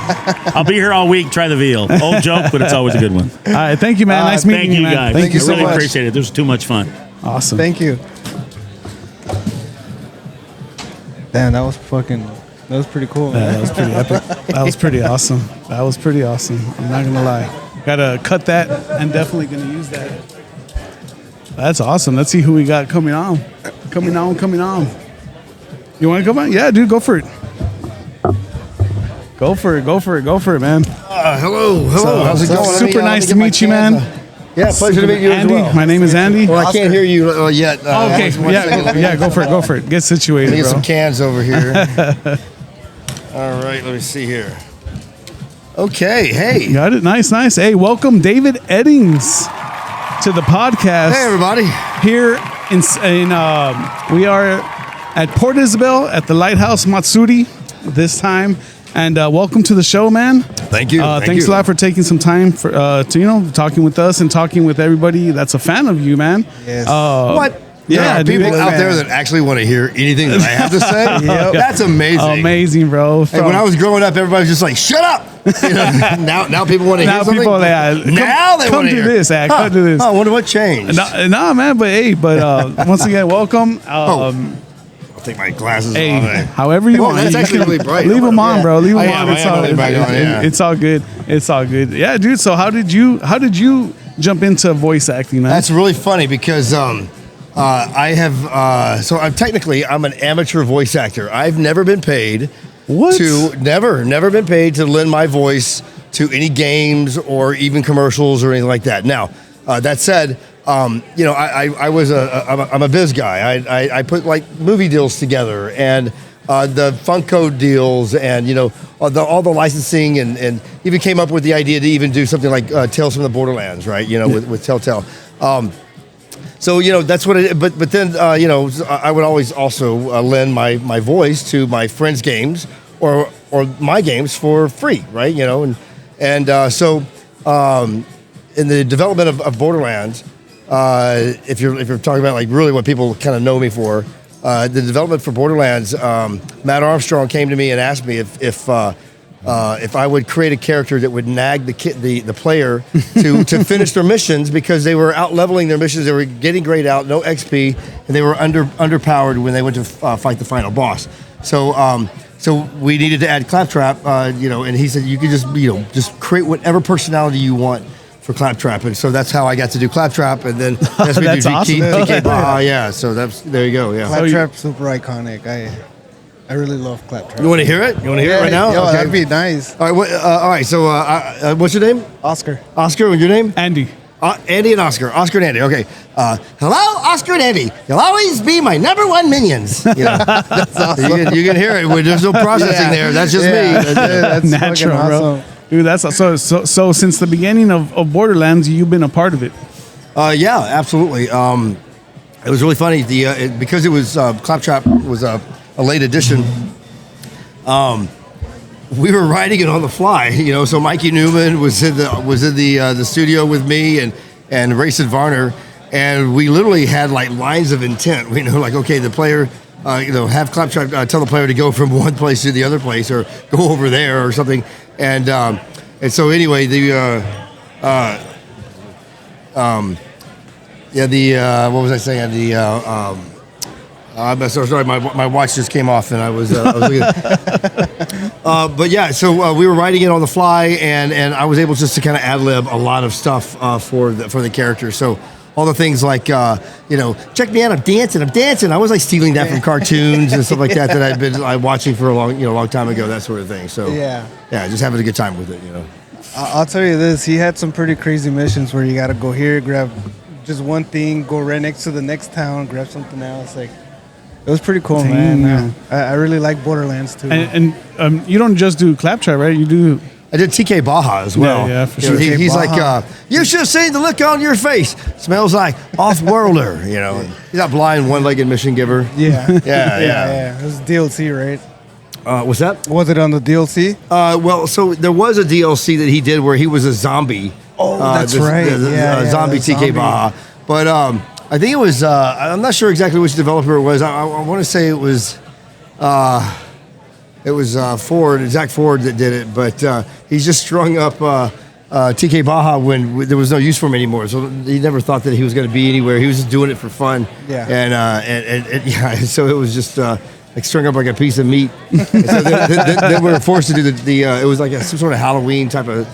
I'll be here all week. Try the veal. Old joke, but it's always a good one. All right, thank you, man. Nice meeting you, man. Guys. Thank you so really much. Appreciate it. This was too much fun. Awesome. Thank you. Damn, that was pretty cool. Yeah, that was pretty epic. That was pretty awesome. That was pretty awesome. I'm not gonna lie. Gotta cut that and definitely gonna use that. That's awesome. Let's see who we got coming on. Coming on. You want to come on? Yeah, dude, go for it. Go for it, man. Hello. How's it going? Super nice to meet you, man. Yeah, pleasure to meet you Andy, as well. my name is Andy. Well, I can't hear you yet. Okay, yeah, go for it. Get situated, Let me get bro. some cans over here. All right, let me see here. Okay, hey. Got it. Nice. Hey, welcome David Eddings to the podcast. Hey, everybody. Here we are at Port Isabel at the Lighthouse Matsuri this time. And welcome to the show, man. Thank you. Thanks a lot for taking some time for to talking with us and talking with everybody that's a fan of you, man. Yes. What? Yeah, there are dude. people out there that actually want to hear anything that I have to say. That's amazing. Amazing, bro. And when I was growing up, everybody was just like, "Shut up!" You know, now people want to hear something. Now they come want to to hear. this. Come to this. I wonder what changed. No, man. But once again, welcome. I'll take my glasses Hey, off. however you want. That's You actually can really bright. Leave them on, bro. Leave them on. It's all good. It's all good. Yeah, dude. So how did you jump into voice acting, man? That's really funny because I have. So I'm an amateur voice actor. I've never been paid. What? Never been paid to lend my voice to any games or even commercials or anything like that. Now, that said, I'm a biz guy. I put like movie deals together and the Funko deals and all the licensing and even came up with the idea to even do something like Tales from the Borderlands, right? With Telltale. So that's what it. But then I would always also lend my voice to my friends' games or my games for free, right? So in the development of Borderlands, if you're talking about like really what people kind of know me for, the development for Borderlands, Matt Armstrong came to me and asked me if I would create a character that would nag the player to finish their missions because they were out leveling their missions, they were getting grayed out, no XP, and they were underpowered when they went to fight the final boss. So we needed to add Claptrap, and he said you could just create whatever personality you want for Claptrap, and so that's how I got to do Claptrap, and then that's That's awesome. TK Baha, yeah. So there you go, yeah. Claptrap's super iconic. I really love Claptrap. You want to hear it? You want to hear it right now? Yo, Okay. that'd be nice. All right. All right. So, what's your name? Oscar. Oscar. What's your name? Andy. Andy and Oscar. Oscar and Andy. Okay. Hello, Oscar and Andy. You'll always be my #1 minions. That's awesome. You can hear it. There's no processing there. That's just me. That's Natural, fucking bro. awesome. Dude, that's so since the beginning of Borderlands, you've been a part of it. Yeah, absolutely. It was really funny. Because it was Claptrap was a late edition. We were writing it on the fly, So Mikey Newman was in the studio with me and Rayson Varner, and we literally had like lines of intent. Like okay, the player, have Claptrap tell the player to go from one place to the other place or go over there or something, and so anyway, what was I saying? I'm sorry, my watch just came off, and I was looking. But yeah, so we were writing it on the fly, and I was able just to kind of ad lib a lot of stuff for the character. So all the things like check me out, I'm dancing. I was like stealing that from cartoons and stuff like that I'd been watching for a long time ago, that sort of thing. So yeah, just having a good time with it. I'll tell you this. He had some pretty crazy missions where you got to go here, grab just one thing, go right next to the next town, grab something else. Like, it was pretty cool, man. I really like Borderlands too. And you don't just do Claptrap, right? You do. I did TK Baha as well. Yeah, for sure. He's like, you should have seen the look on your face. Smells like off-worlder, you know. He's that blind, one-legged mission giver. Yeah. Yeah. It was DLC, right? What's that? Was it on the DLC? Well, so there was a DLC that he did where he was a zombie. Oh, that's right. Zombie TK Baha. But I think it was, I'm not sure exactly which developer it was. I want to say it was Ford, Zach Ford that did it. But he's just strung up TK Baha when there was no use for him anymore. So he never thought that he was going to be anywhere. He was just doing it for fun. Yeah. And so it was just like strung up like a piece of meat. And so then we were forced to do it was like some sort of Halloween type of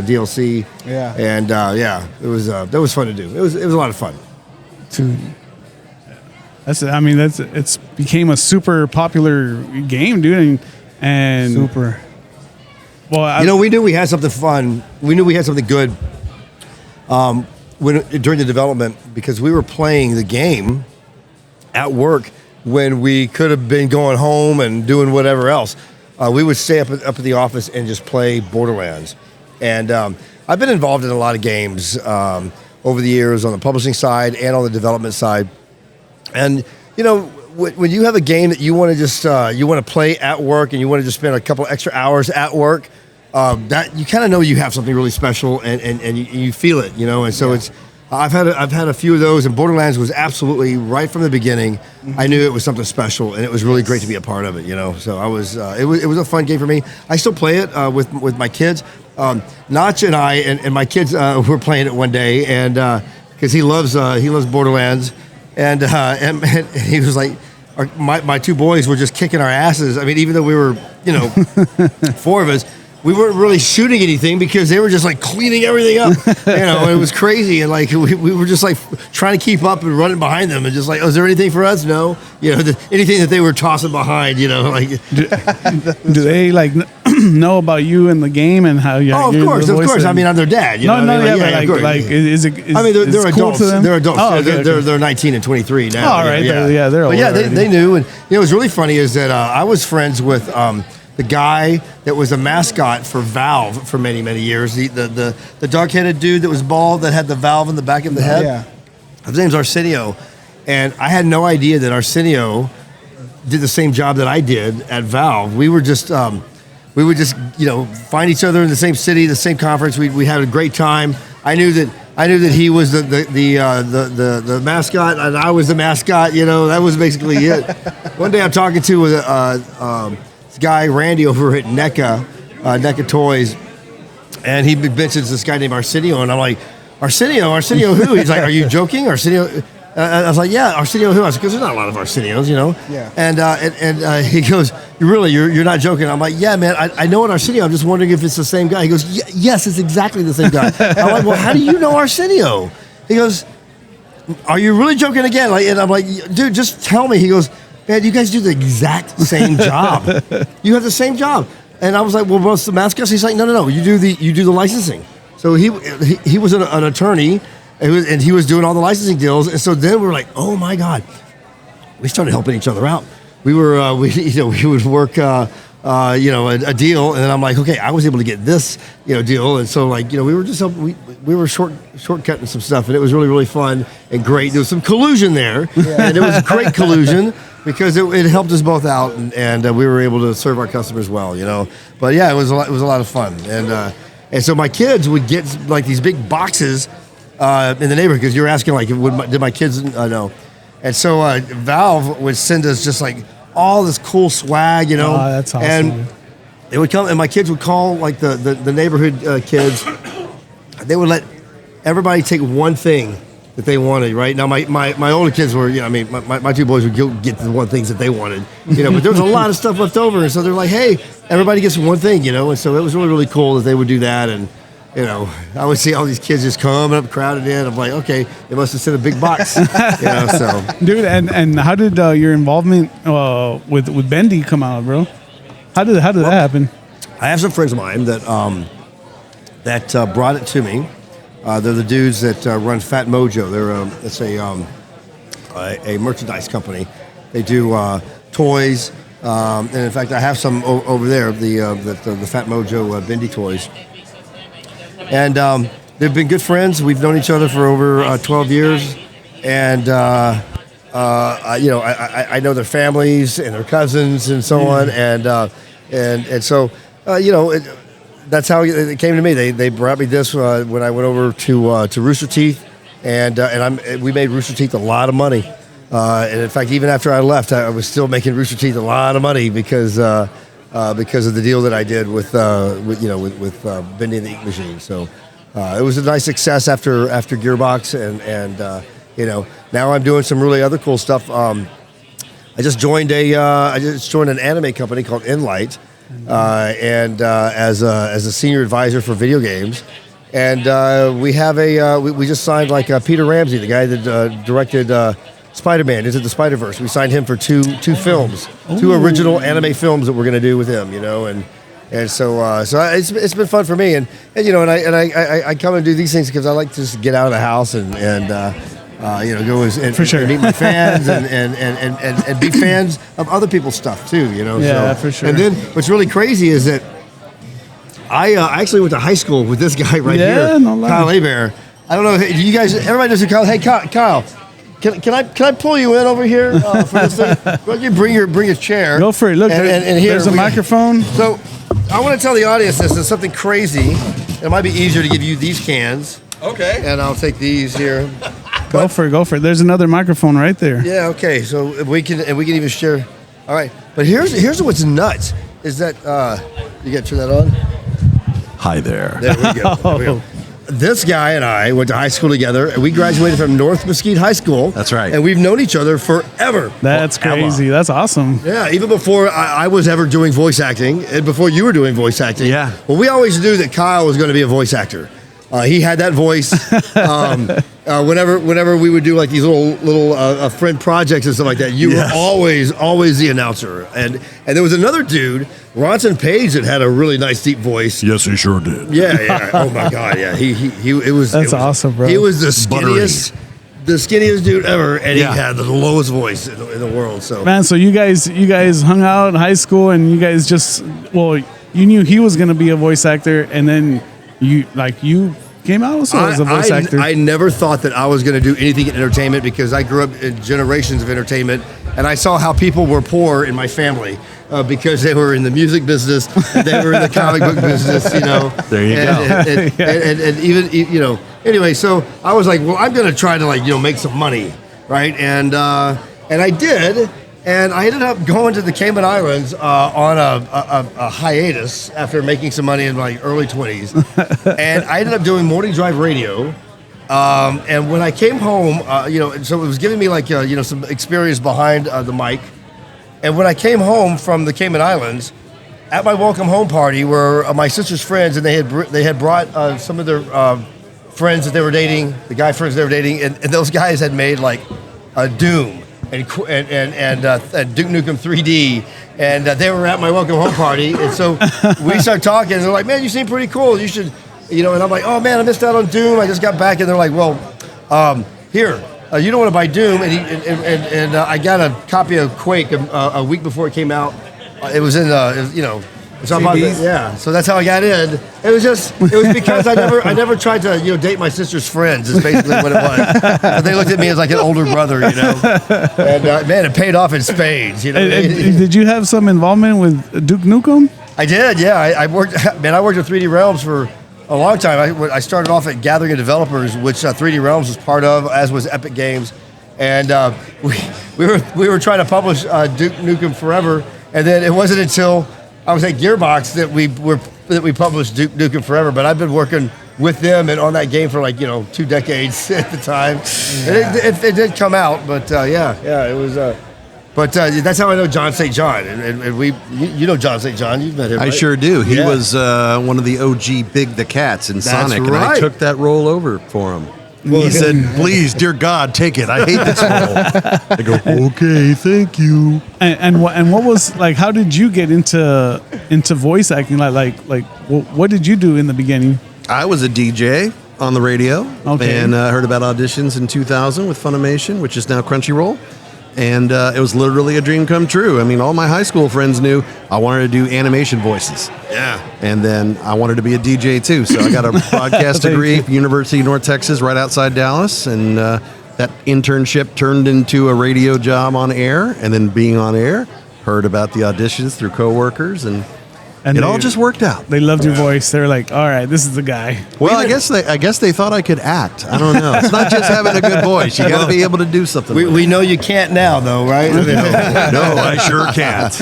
DLC. Yeah. And it was that was fun to do. It was a lot of fun. Dude. It's became a super popular game, dude, and super. Well, we knew we had something fun. We knew we had something good during the development because we were playing the game at work when we could have been going home and doing whatever else. We would stay up at the office and just play Borderlands. And I've been involved in a lot of games over the years on the publishing side and on the development side. And, when you have a game that you want to just you want to play at work and you want to just spend a couple extra hours at work, that you kind of know you have something really special and you feel it, And so it's I've had a few of those, and Borderlands was absolutely right from the beginning. Mm-hmm. I knew it was something special, and it was really great to be a part of it. So I was it was a fun game for me. I still play it with my kids. Notch and I and my kids were playing it one day, and because he loves Borderlands. And he was like, my two boys were just kicking our asses. I mean, even though we were, four of us, we weren't really shooting anything because they were just like cleaning everything up. And it was crazy. And like we were just like trying to keep up and running behind them and just like, oh, is there anything for us? No. Anything that they were tossing behind, like. Do they like know about you in the game and how you? Oh, of course. I mean, I'm their dad. Is it? They're cool adults. To them? They're adults. Oh, okay, they're 19 and 23 now. Oh, all right. They're older. But they knew. And it was really funny is that I was friends with the guy that was a mascot for Valve for many, many years. The dark-headed dude that was bald that had the valve in the back of the head. Yeah. His name's Arsenio. And I had no idea that Arsenio did the same job that I did at Valve. We would just find each other in the same city, the same conference. We had a great time. I knew that he was the mascot and I was the mascot. That was basically it. One day I'm talking to this guy Randy over at NECA Toys, and he mentions this guy named Arsenio, and I'm like, Arsenio who? He's like, are you joking, Arsenio? I was like, yeah, Arsenio who? I was like, because there's not a lot of Arsenios, Yeah. And he goes, you're not joking? I'm like, yeah, man, I know an Arsenio. I'm just wondering if it's the same guy. He goes, yes, it's exactly the same guy. I'm like, well, how do you know Arsenio? He goes, are you really joking again? And I'm like, dude, just tell me. He goes, man, you guys do the exact same job. You have the same job. And I was like, well, what's the mascot? He's like, no. You do the licensing. So he was an attorney. And he was doing all the licensing deals, and so then we were like, "Oh my God!" We started helping each other out. We were, we would work, a deal, and then I'm like, "Okay, I was able to get this, deal," and so like, we were just helping, we were shortcutting some stuff, and it was really, really fun and great. There was some collusion there, and it was great collusion because it helped us both out, and we were able to serve our customers well, But yeah, it was a lot of fun, and so my kids would get like these big boxes. In the neighborhood, because you're asking like, did my kids know? And so Valve would send us just like all this cool swag, Oh, that's awesome. And they would come, and my kids would call like the neighborhood kids. They would let everybody take one thing that they wanted. Right now, my older kids were, my two boys would get the one things that they wanted, but there was a lot of stuff left over, and so they're like, hey, everybody gets one thing, and so it was really, really cool that they would do that. And I would see all these kids just coming up, crowded in. I'm like, okay, they must have sent a big box, so. Dude, and how did your involvement with Bendy come out, bro? How did that happen? I have some friends of mine that that brought it to me. They're the dudes that run Fat Mojo. It's a merchandise company. They do toys, and in fact, I have some over there. The Fat Mojo Bendy toys, and they've been good friends. We've known each other for over 12 years, and I know their families and their cousins and so on, and so that's how it came to me. They brought me this when I went over to Rooster Teeth, and we made Rooster Teeth a lot of money. And in fact, even after I left, I was still making Rooster Teeth a lot of money because of the deal that I did with Bendy and the Ink Machine. So it was a nice success after Gearbox, and now I'm doing some really other cool stuff. I just joined an anime company called Enlight, and as a senior advisor for video games. And we have we just signed Peter Ramsey, the guy that directed Spider-Man Into the Spider-Verse. We signed him for two films, two original anime films that we're going to do with him, and so it's been fun for me, and I come and do these things because I like to just get out of the house and go and meet my fans and be fans of other people's stuff too, Yeah, for sure. And then what's really crazy is that I actually went to high school with this guy right here, Kyle Hebert. I don't know, you guys, everybody knows who Kyle. Hey, Kyle. Can I pull you in over here for this thing? Why don't you bring your chair? Go for it. Look, and here, there's a microphone. So I want to tell the audience this is something crazy. It might be easier to give you these cans. Okay. And I'll take these here. Go for it. There's another microphone right there. Yeah. Okay. So we can even share. All right. But here's what's nuts is that you got to turn that on. Hi there. There we go. There we go. This guy and I went to high school together, and we graduated from North Mesquite High School. That's right. And we've known each other forever. That's crazy. That's awesome. Yeah, even before I was ever doing voice acting, and before you were doing voice acting. Yeah. Well, we always knew that Kyle was going to be a voice actor. He had that voice. Whenever we would do these little friend projects and stuff like that, you were always the announcer. And there was another dude, Ronson Page, that had a really nice deep voice. Yes, he sure did. Yeah. Oh my God. Yeah. That's awesome, bro. He was the skinniest dude ever, and he had the lowest voice in the world. So man, so you guys hung out in high school, and you guys you knew he was gonna be a voice actor, and then you came out also as a voice actor. I never thought that I was going to do anything in entertainment because I grew up in generations of entertainment, and I saw how people were poor in my family because they were in the music business, they were in the comic book business, There you go. And even anyway, so I was like, well, I'm going to try to make some money, right? And I did. And I ended up going to the Cayman Islands on a hiatus after making some money in my early 20s. And I ended up doing morning drive radio. And when I came home, so it was giving me some experience behind the mic. And when I came home from the Cayman Islands, at my welcome home party were my sister's friends, and they had brought some of their friends that they were dating, the guy friends they were dating, and those guys had made Doom. And Duke Nukem 3D, and they were at my welcome home party, and so we started talking, and they're like, man, you seem pretty cool, you should, and I'm like, oh man, I missed out on Doom, I just got back, and they're like, well, here, you don't want to buy Doom, and I got a copy of Quake a week before it came out. It was in so that's how I got in. It was because I never tried to date my sister's friends. Is basically what it was. But they looked at me as an older brother, And man, it paid off in spades. Did you have some involvement with Duke Nukem? I did. Yeah, I worked. Man, I worked at 3D Realms for a long time. I started off at Gathering of Developers, which 3D Realms was part of, as was Epic Games, and we were trying to publish Duke Nukem Forever, and then it wasn't until I was at Gearbox that we published Duke Nukem Forever, but I've been working with them and on that game for 2 decades at the time. And it did come out, but it was. But that's how I know John St. John, and you know John St. John. You've met him. I right? sure do. He was one of the OG Big the Cats in Sonic, right. and I took that role over for him. Well, he said, please, dear God, take it. I hate this role. I go, okay, thank you. And what was how did you get into voice acting? Like what did you do in the beginning? I was a DJ on the radio, and heard about auditions in 2000 with Funimation, which is now Crunchyroll. And it was literally a dream come true. I mean, all my high school friends knew I wanted to do animation voices. Yeah. And then I wanted to be a DJ too. So I got a broadcast degree at University of North Texas right outside Dallas. And that internship turned into a radio job on air. And then being on air, heard about the auditions through coworkers, and it all just worked out. They loved your voice. They're like, all right, this is the guy. Well, I guess they thought I could act. I don't know. It's not just having a good voice. You got to be able to do something. We know you can't now, though, right? No, I sure can't.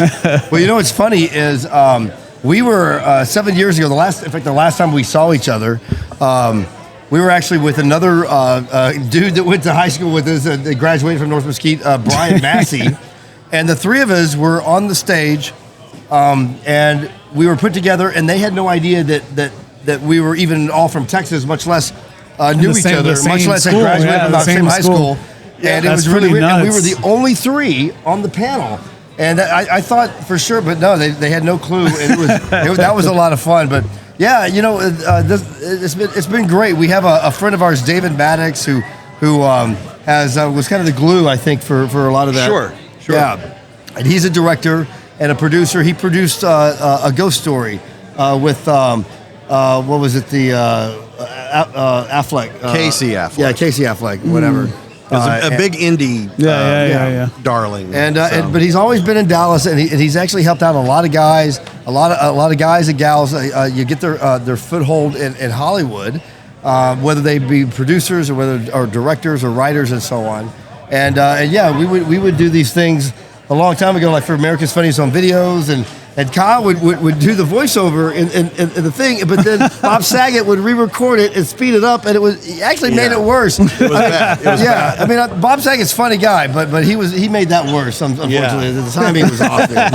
Well, you know what's funny is we were 7 years ago. The last time we saw each other, we were actually with another dude that went to high school with us. They graduated from North Mesquite, Brian Massey, and the three of us were on the stage, and we were put together, and they had no idea that we were even all from Texas, much less knew each other, much less had graduated from the same high school. And it was really weird. And we were the only three on the panel. And I thought for sure, but no, they had no clue. And that was a lot of fun. But yeah, you know, it's been great. We have a friend of ours, David Maddox, who was kind of the glue, I think, for a lot of that. Sure. Yeah, and he's a director and a producer. He produced a Ghost Story with what was it? The Affleck. Casey Affleck. Yeah, Casey Affleck. Whatever. A big indie darling. But he's always been in Dallas, and he's actually helped out a lot of guys, a lot of guys and gals. You get their foothold in Hollywood, whether they be producers or directors or writers and so on. And yeah, we would do these things a long time ago, like for America's Funniest Home Videos, and Kyle would do the voiceover in the thing, but then Bob Saget would re-record it and speed it up, and it actually made it worse. It was bad. It was bad. I mean, Bob Saget's a funny guy, but he made that worse. Unfortunately, the timing was off there.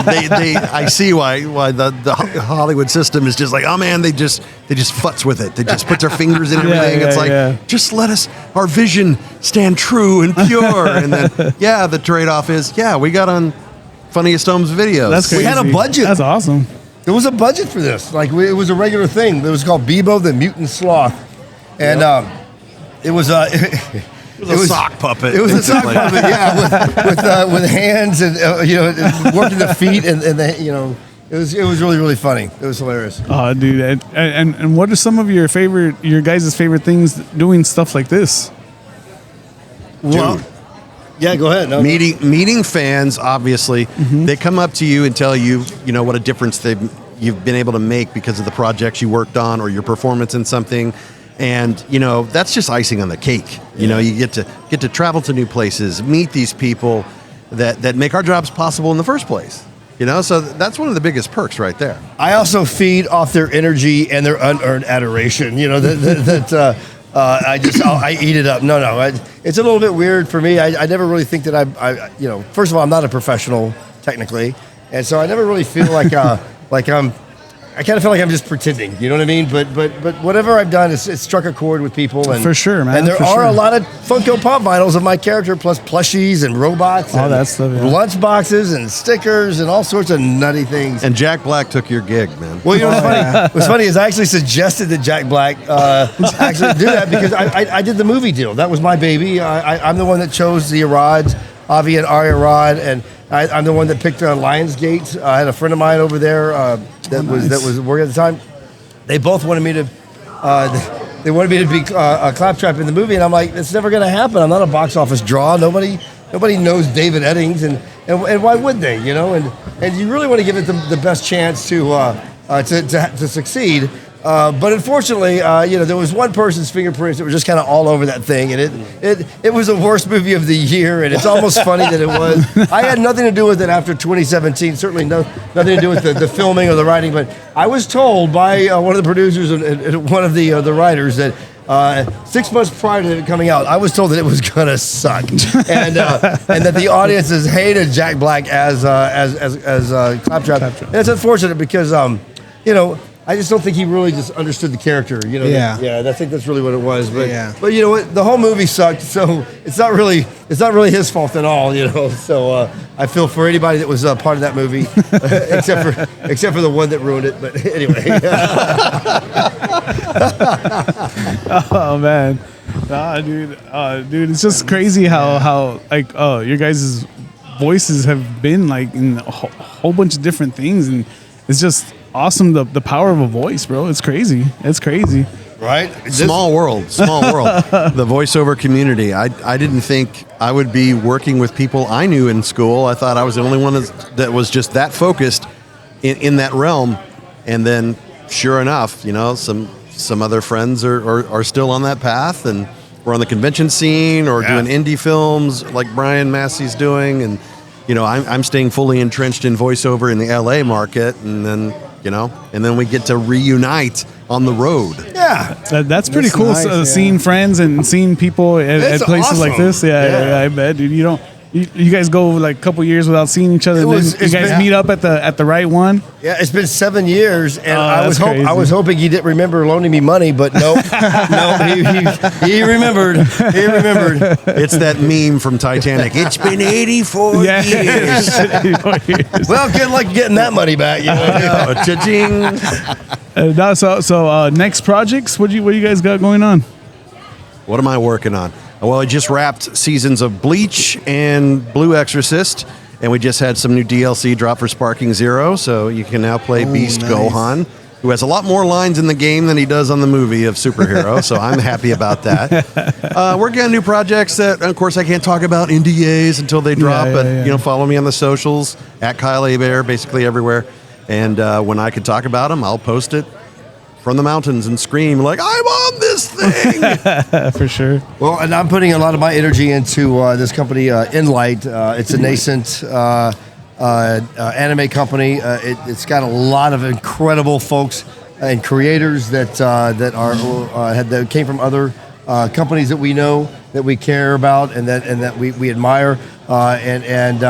I see why the Hollywood system is just like, oh man, they just futz with it. They just put their fingers in everything. It's like, just let our vision stand true and pure, and then the trade-off is we got on Funniest Homes videos. That's crazy. We had a budget. That's awesome. There was a budget for this. Like it was a regular thing. It was called Bebo the Mutant Sloth, and it was a sock puppet. It was a sock puppet, with hands and working the feet and it was really, really funny. It was hilarious. Oh, dude! And what are some of your guys' favorite things doing stuff like this? Well. Yeah, go ahead. No, meeting fans, obviously, they come up to you and tell you, what a difference you've been able to make because of the projects you worked on or your performance in something, and that's just icing on the cake. You get to travel to new places, meet these people that make our jobs possible in the first place. So that's one of the biggest perks right there. I also feed off their energy and their unearned adoration. I eat it up. No, it's a little bit weird for me. I never really think that first of all, I'm not a professional technically, and so I never really feel like I kind of feel like I'm just pretending. You know what I mean? But whatever I've done, it's struck a chord with people. And, for sure, man. And there are a lot of Funko Pop vinyls of my character, plus plushies and robots, and that stuff, lunch boxes and stickers and all sorts of nutty things. And Jack Black took your gig, man. Well, what's funny? What's funny is I actually suggested that Jack Black actually do that because I did the movie deal. That was my baby. I'm the one that chose the Arods, Avi and Arya Rod, and I'm the one that picked Lionsgate. I had a friend of mine over there that was working at the time. They both wanted me to. They wanted me to be a Claptrap in the movie, and I'm like, it's never going to happen. I'm not a box office draw. Nobody knows David Eddings, and why would they? And you really want to give it the best chance to succeed. But unfortunately, there was one person's fingerprints that were just kind of all over that thing, and it was the worst movie of the year, and it's almost funny that it was. I had nothing to do with it after 2017, certainly nothing to do with the filming or the writing, but I was told by one of the producers and one of the writers that 6 months prior to it coming out, I was told that it was gonna suck, and that the audiences hated Jack Black as Claptrap. And it's unfortunate because I just don't think he really just understood the character. You know. Yeah. I think that's really what it was. But Yeah. but you know what? The whole movie sucked. So it's not really his fault at all. You know. So I feel for anybody that was part of that movie, except for the one that ruined it. But anyway. Oh man, dude, it's just crazy how like your guys' voices have been like in a whole bunch of different things, and it's just awesome the power of a voice, bro. It's crazy. Right? Small world. The voiceover community. I didn't think I would be working with people I knew in school. I thought I was the only one that was just that focused in that realm. And then, sure enough, you know, some other friends are still on that path, and we're on the convention scene or doing indie films like Brian Massey's doing. And, you know, I'm staying fully entrenched in voiceover in the LA market. And then, you know, we get to reunite on the road. Yeah. That's pretty cool. Nice, seeing friends and seeing people at places like this. Yeah, I bet, dude. You guys go like a couple years without seeing each other. You guys meet up at the right one. Yeah, it's been 7 years, and I that's was hoping he didn't remember loaning me money, but no, he remembered. He remembered. It's that meme from Titanic. It's been 84 years. Well, good luck getting that money back. You know? Cha-ching. So next projects, what you guys got going on? What am I working on? Well, I just wrapped seasons of Bleach and Blue Exorcist, and we just had some new DLC drop for Sparking Zero, so you can now play Beast nice. Gohan, who has a lot more lines in the game than he does on the movie of Superhero, so I'm happy about that. Working on new projects that, of course, I can't talk about NDAs until they drop, but you know, follow me on the socials, at Kyle Hebert, basically everywhere, and when I can talk about them, I'll post it from the mountains and scream like, I'm on this thing. For sure. Well, and I'm putting a lot of my energy into this company, Inlight. It's a nascent anime company. It's got a lot of incredible folks and creators that came from other companies that we know, that we care about, and that we admire. And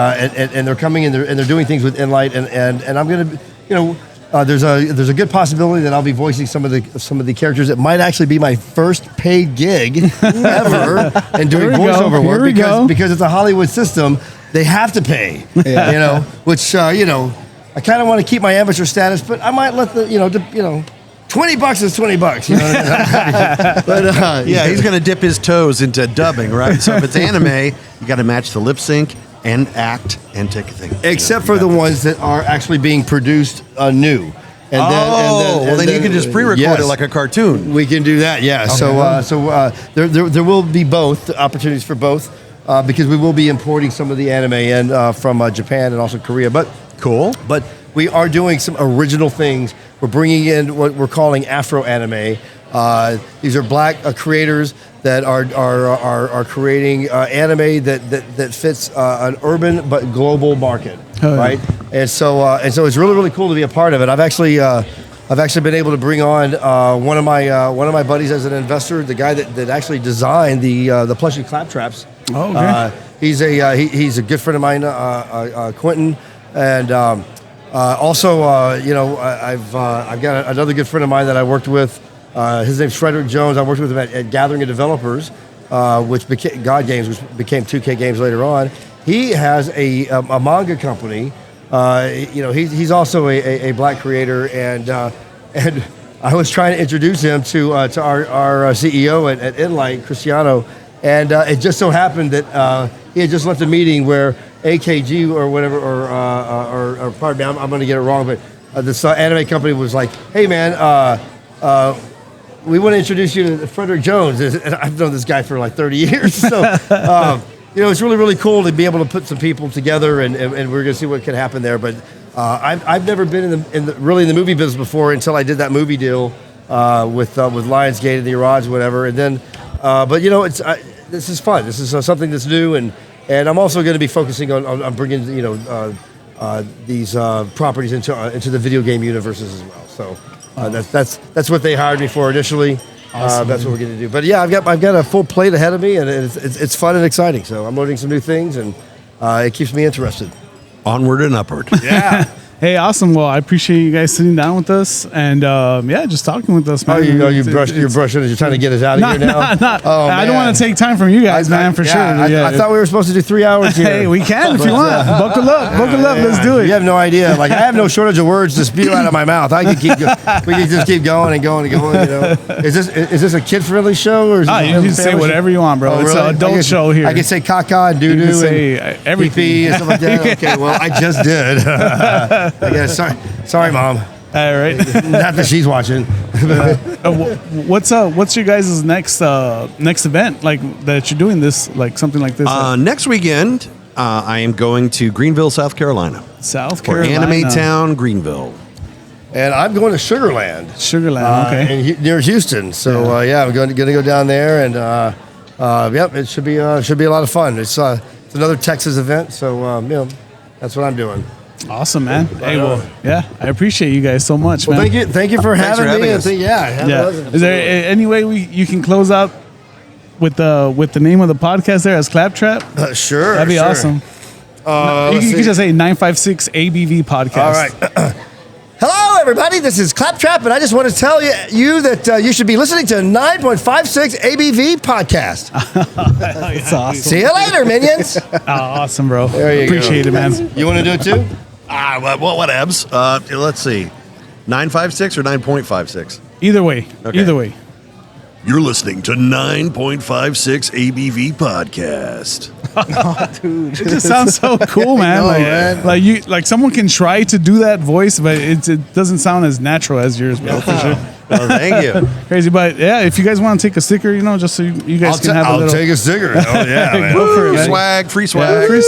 they're coming and they're doing things with Inlight, and I'm gonna, you know. There's a good possibility that I'll be voicing some of the characters. It might actually be my first paid gig ever, and doing voiceover work because it's a Hollywood system. They have to pay, you know. Which you know, I kind of want to keep my amateur status, but I might let $20 is $20. You know? But he's going to dip his toes into dubbing, right? So if it's anime, you got to match the lip sync and act and take a thing. Except for the ones that are actually being produced new. And then you can just pre-record it like a cartoon. We can do that, yeah. Okay. So there will be both opportunities for both because we will be importing some of the anime in from Japan and also Korea. But cool. But we are doing some original things. We're bringing in what we're calling Afro anime. These are black creators that are creating anime that fits an urban but global market, right? And so it's really cool to be a part of it. I've actually been able to bring on one of my buddies as an investor, the guy that actually designed the plushie Claptraps. Oh, okay. He's a good friend of mine, Quentin, and also I've got another good friend of mine that I worked with. His name's Frederick Jones. I worked with him at Gathering of Developers, which became God Games, which became 2K Games later on. He has a manga company. He's also a black creator, and I was trying to introduce him to our CEO at Inlight, Cristiano, and it just so happened that he had just left a meeting where AKG or whatever, or pardon me, I'm going to get it wrong, but this anime company was like, hey man, we want to introduce you to Frederick Jones. And I've known this guy for like 30 years. So, it's really, really cool to be able to put some people together, and we're going to see what can happen there. But I've never been in the movie business before until I did that movie deal with Lionsgate and the Iraj, whatever. And then, this is fun. This is something that's new, and I'm also going to be focusing on bringing these properties into the video game universes as well. So. That's what they hired me for initially. Awesome. That's what we're going to do. But yeah, I've got a full plate ahead of me, and it's fun and exciting. So I'm learning some new things, and it keeps me interested. Onward and upward. Yeah. Hey, awesome. Well, I appreciate you guys sitting down with us and just talking with us, man. You're brushing. You're trying to get us out of here now. I don't want to take time from you guys, man, for sure. I thought we were supposed to do 3 hours here. Hey, we can if you want. Buckle up. Let's do it. You have no idea. Like, I have no shortage of words to spew out of my mouth. We can just keep going and going and going. You know, is this a kid friendly show or? Is you can say whatever you want, bro. It's an adult show here. I can say caca and doo doo and say everything and stuff like that. Okay, well, I just did. I guess. Sorry, Mom. All right. Not that she's watching. What's your guys' next event like that you're doing this like something like this? Next weekend, I am going to Greenville, South Carolina. South Carolina. Anime Town, Greenville. And I'm going to Sugarland. Okay. Near Houston. So I'm going to go down there, and it should be a lot of fun. It's another Texas event, so that's what I'm doing. Awesome, man. Hey, well, I appreciate you guys so much, man. Thank you for having me. Us. Is there any way you can close out with the name of the podcast there as Claptrap? Sure. That'd be awesome. You can just say 956 ABV podcast. All right. Hello, everybody. This is Claptrap, and I just want to tell you that you should be listening to 9.56 ABV podcast. It's awesome. See you later, minions. Awesome, bro. There you Appreciate it, man. You want to do it too? Whatevs. Let's see. 9.56 or 9.56? Either way. Okay. Either way. You're listening to 9.56 ABV podcast. Dude, it just sounds so cool, man. Like someone can try to do that voice, but it doesn't sound as natural as yours, bro. For sure. Well, thank you. Crazy, but if you guys want to take a sticker, just so you guys can have a little. I'll take a sticker. Oh yeah, man. Go for it, man. Free swag. Free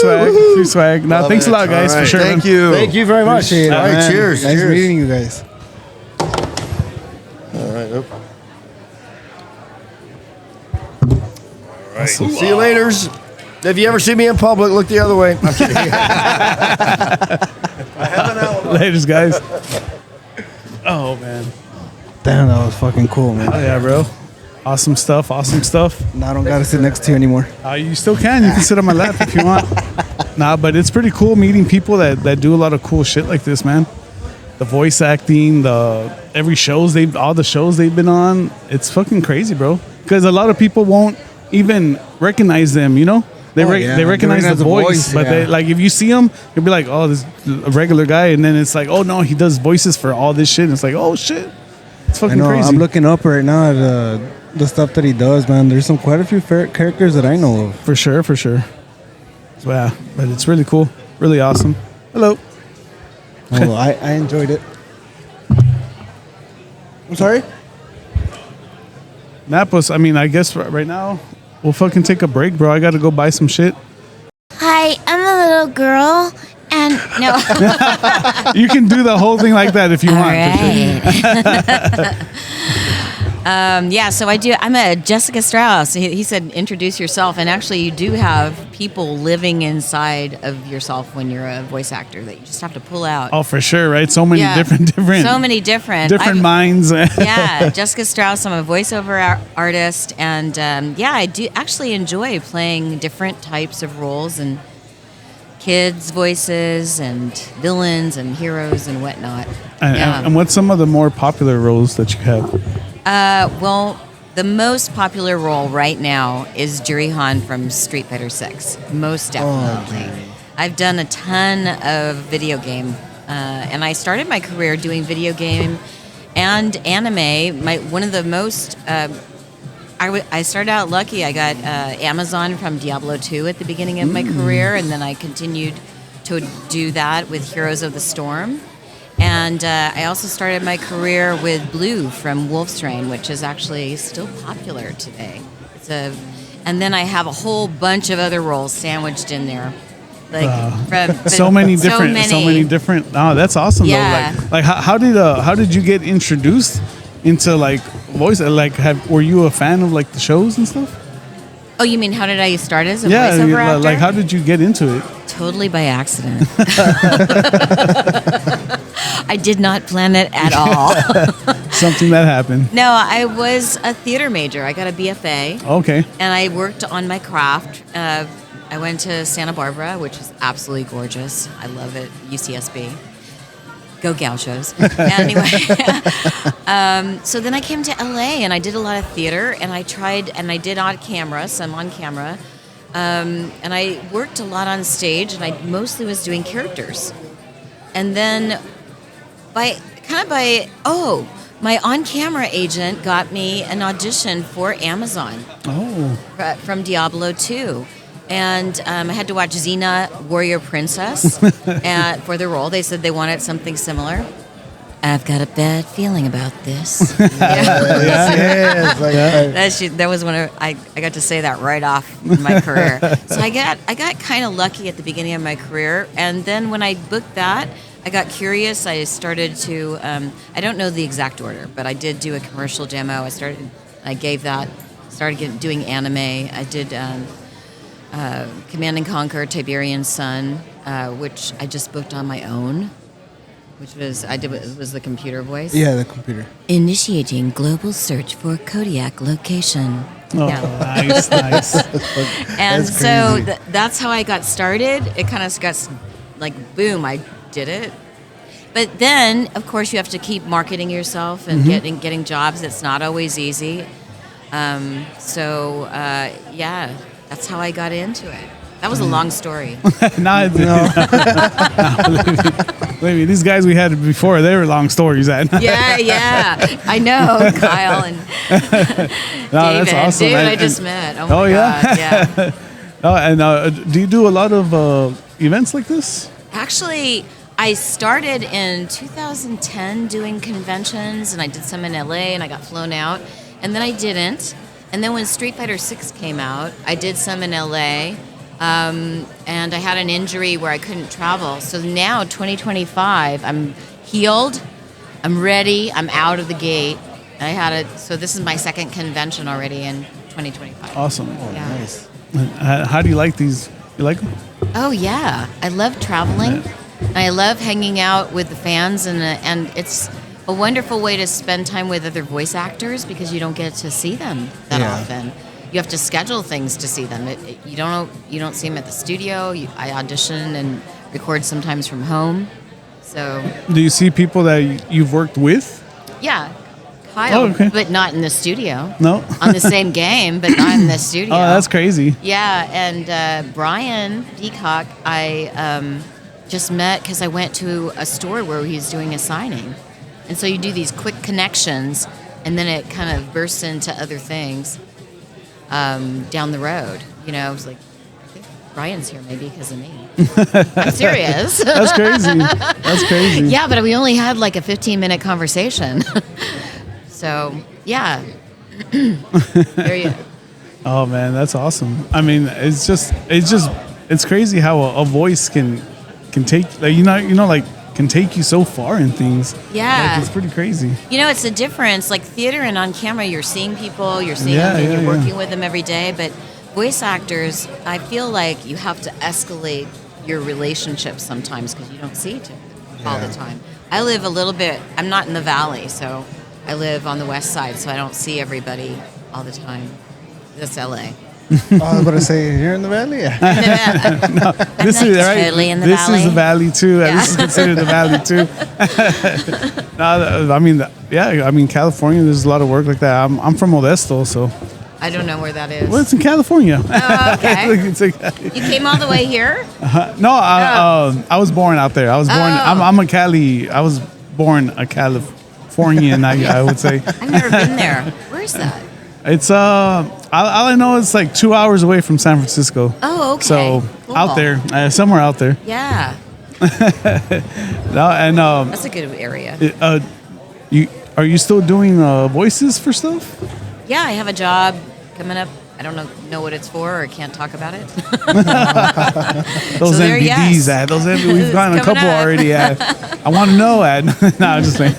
swag. Now, thanks a lot, guys, for sure. Thank you. Thank you very much. Appreciate it, All right, man. cheers. Nice meeting you guys. All right. All right. See you later. If you ever see me in public, look the other way. I'm kidding. Laters, guys. Oh, man. Damn, that was fucking cool, man. Oh, yeah, bro. Awesome stuff. Now I don't gotta sit next to you anymore. You still can. You can sit on my lap if you want. But it's pretty cool meeting people that do a lot of cool shit like this, man. The voice acting, all the shows they've been on. It's fucking crazy, bro. Because a lot of people won't even recognize them, They recognize the voice, but they, like, if you see him, you'll be like, oh, this is a regular guy, and then it's like, oh no, he does voices for all this shit. And it's like, oh shit, it's fucking crazy. I'm looking up right now at the stuff that he does, man. There's quite a few characters that I know of. For sure. So, yeah, but it's really cool, really awesome. Hello. Oh, I enjoyed it. I'm sorry? Napos, I guess right now we'll fucking take a break, bro. I got to go buy some shit. Hi, I'm a little girl, and no. You can do the whole thing like that if you want. So I'm a Jessica Strauss. He said, introduce yourself. And actually, you do have people living inside of yourself when you're a voice actor that you just have to pull out. Oh, for sure, right? So many different. So many different minds. Yeah, Jessica Strauss. I'm a voiceover artist. And I do actually enjoy playing different types of roles and kids' voices and villains and heroes and whatnot. And what's some of the more popular roles that you have? The most popular role right now is Juri-Han from Street Fighter 6. Most definitely. I've done a ton of video game, and I started my career doing video game and anime. One of the most. I started out lucky. I got Amazon from Diablo 2 at the beginning of my career, and then I continued to do that with Heroes of the Storm. And I also started my career with Blue from Wolf's Rain, which is actually still popular today. And then I have a whole bunch of other roles sandwiched in there. So many different. Oh, that's awesome. Yeah. Though. Like how did you get introduced into like voice? Like, were you a fan of like the shows and stuff? Oh, you mean how did I start as a voiceover actor? Like how did you get into it? Totally by accident. I did not plan it at all. Something that happened. No, I was a theater major. I got a BFA. Okay. And I worked on my craft. I went to Santa Barbara, which is absolutely gorgeous. I love it, UCSB. Go Gauchos. Anyway, so then I came to LA and I did a lot of theater and I did some on camera. And I worked a lot on stage and I mostly was doing characters. And then my on-camera agent got me an audition for Amazon. From Diablo 2. And I had to watch Xena, Warrior Princess, for the role. They said they wanted something similar. I've got a bad feeling about this. That was when I got to say that right off in my career. So I got kind of lucky at the beginning of my career, and then when I booked that, I got curious. I started to I don't know the exact order, but I did do a commercial demo. Started doing anime. I did. Command and Conquer, Tiberian Sun, which I just booked on my own, which was the computer voice. Yeah, the computer. Initiating global search for Kodiak location. Oh, yeah. Nice. And so that's how I got started. It kind of got like, boom, I did it. But then, of course, you have to keep marketing yourself and getting jobs. It's not always easy. That's how I got into it. That was a long story. Believe me, these guys we had before, they were long stories. Yeah, I know, Kyle and David. That's awesome. David, I just met. Oh my God, yeah. Do you do a lot of events like this? Actually, I started in 2010 doing conventions, and I did some in LA, and I got flown out, and then I didn't. And then when Street Fighter 6 came out, I did some in LA, and I had an injury where I couldn't travel. So now, 2025, I'm healed, I'm ready, I'm out of the gate. And so this is my second convention already in 2025. Awesome. Yeah. Nice. How do you like these? You like them? Oh, yeah. I love traveling. Yeah. And I love hanging out with the fans, and it's a wonderful way to spend time with other voice actors because you don't get to see them that often. You have to schedule things to see them. You don't see them at the studio. I audition and record sometimes from home. So. Do you see people that you've worked with? Yeah, Kyle, okay. But not in the studio. No. On the same game, but not in the studio. Oh, that's crazy. Yeah, and Brian Peacock, I just met because I went to a store where he was doing a signing. And so you do these quick connections, and then it kind of bursts into other things down the road. You know, I was like, I think Brian's here maybe because of me. I'm serious. That's crazy. Yeah, but we only had like a 15-minute conversation. So, yeah. There you go. Oh, man, that's awesome. I mean, it's crazy how a voice can take, like, can take you so far in things. Yeah. Like, it's pretty crazy. You know, it's a difference. Like theater and on camera, you're seeing people, you're seeing them, and you're working with them every day. But voice actors, I feel like you have to escalate your relationships sometimes because you don't see each other all the time. I live a little bit, I'm not in the valley, so I live on the west side, so I don't see everybody all the time. That's LA. I was going to say, you're in the valley? No, this is right. Totally in the this valley. is the valley too. Yeah. This is considered the valley too. No, I mean, California. There's a lot of work like that. I'm from Modesto, so. I don't know where that is. Well, it's in California. Oh, okay. You came all the way here? No, I was born out there. I was born. I'm a Cali. I was born a Californian. I would say. I've never been there. Where's that? It's all I know is like 2 hours away from San Francisco. Oh, okay. So cool. out there, somewhere out there. Yeah. No, and that's a good area. Are you still doing voices for stuff? Yeah, I have a job coming up. I don't know what it's for or can't talk about it. Those so NBDs we've gotten a couple up. Already. I want to know, ad. No, I'm just saying.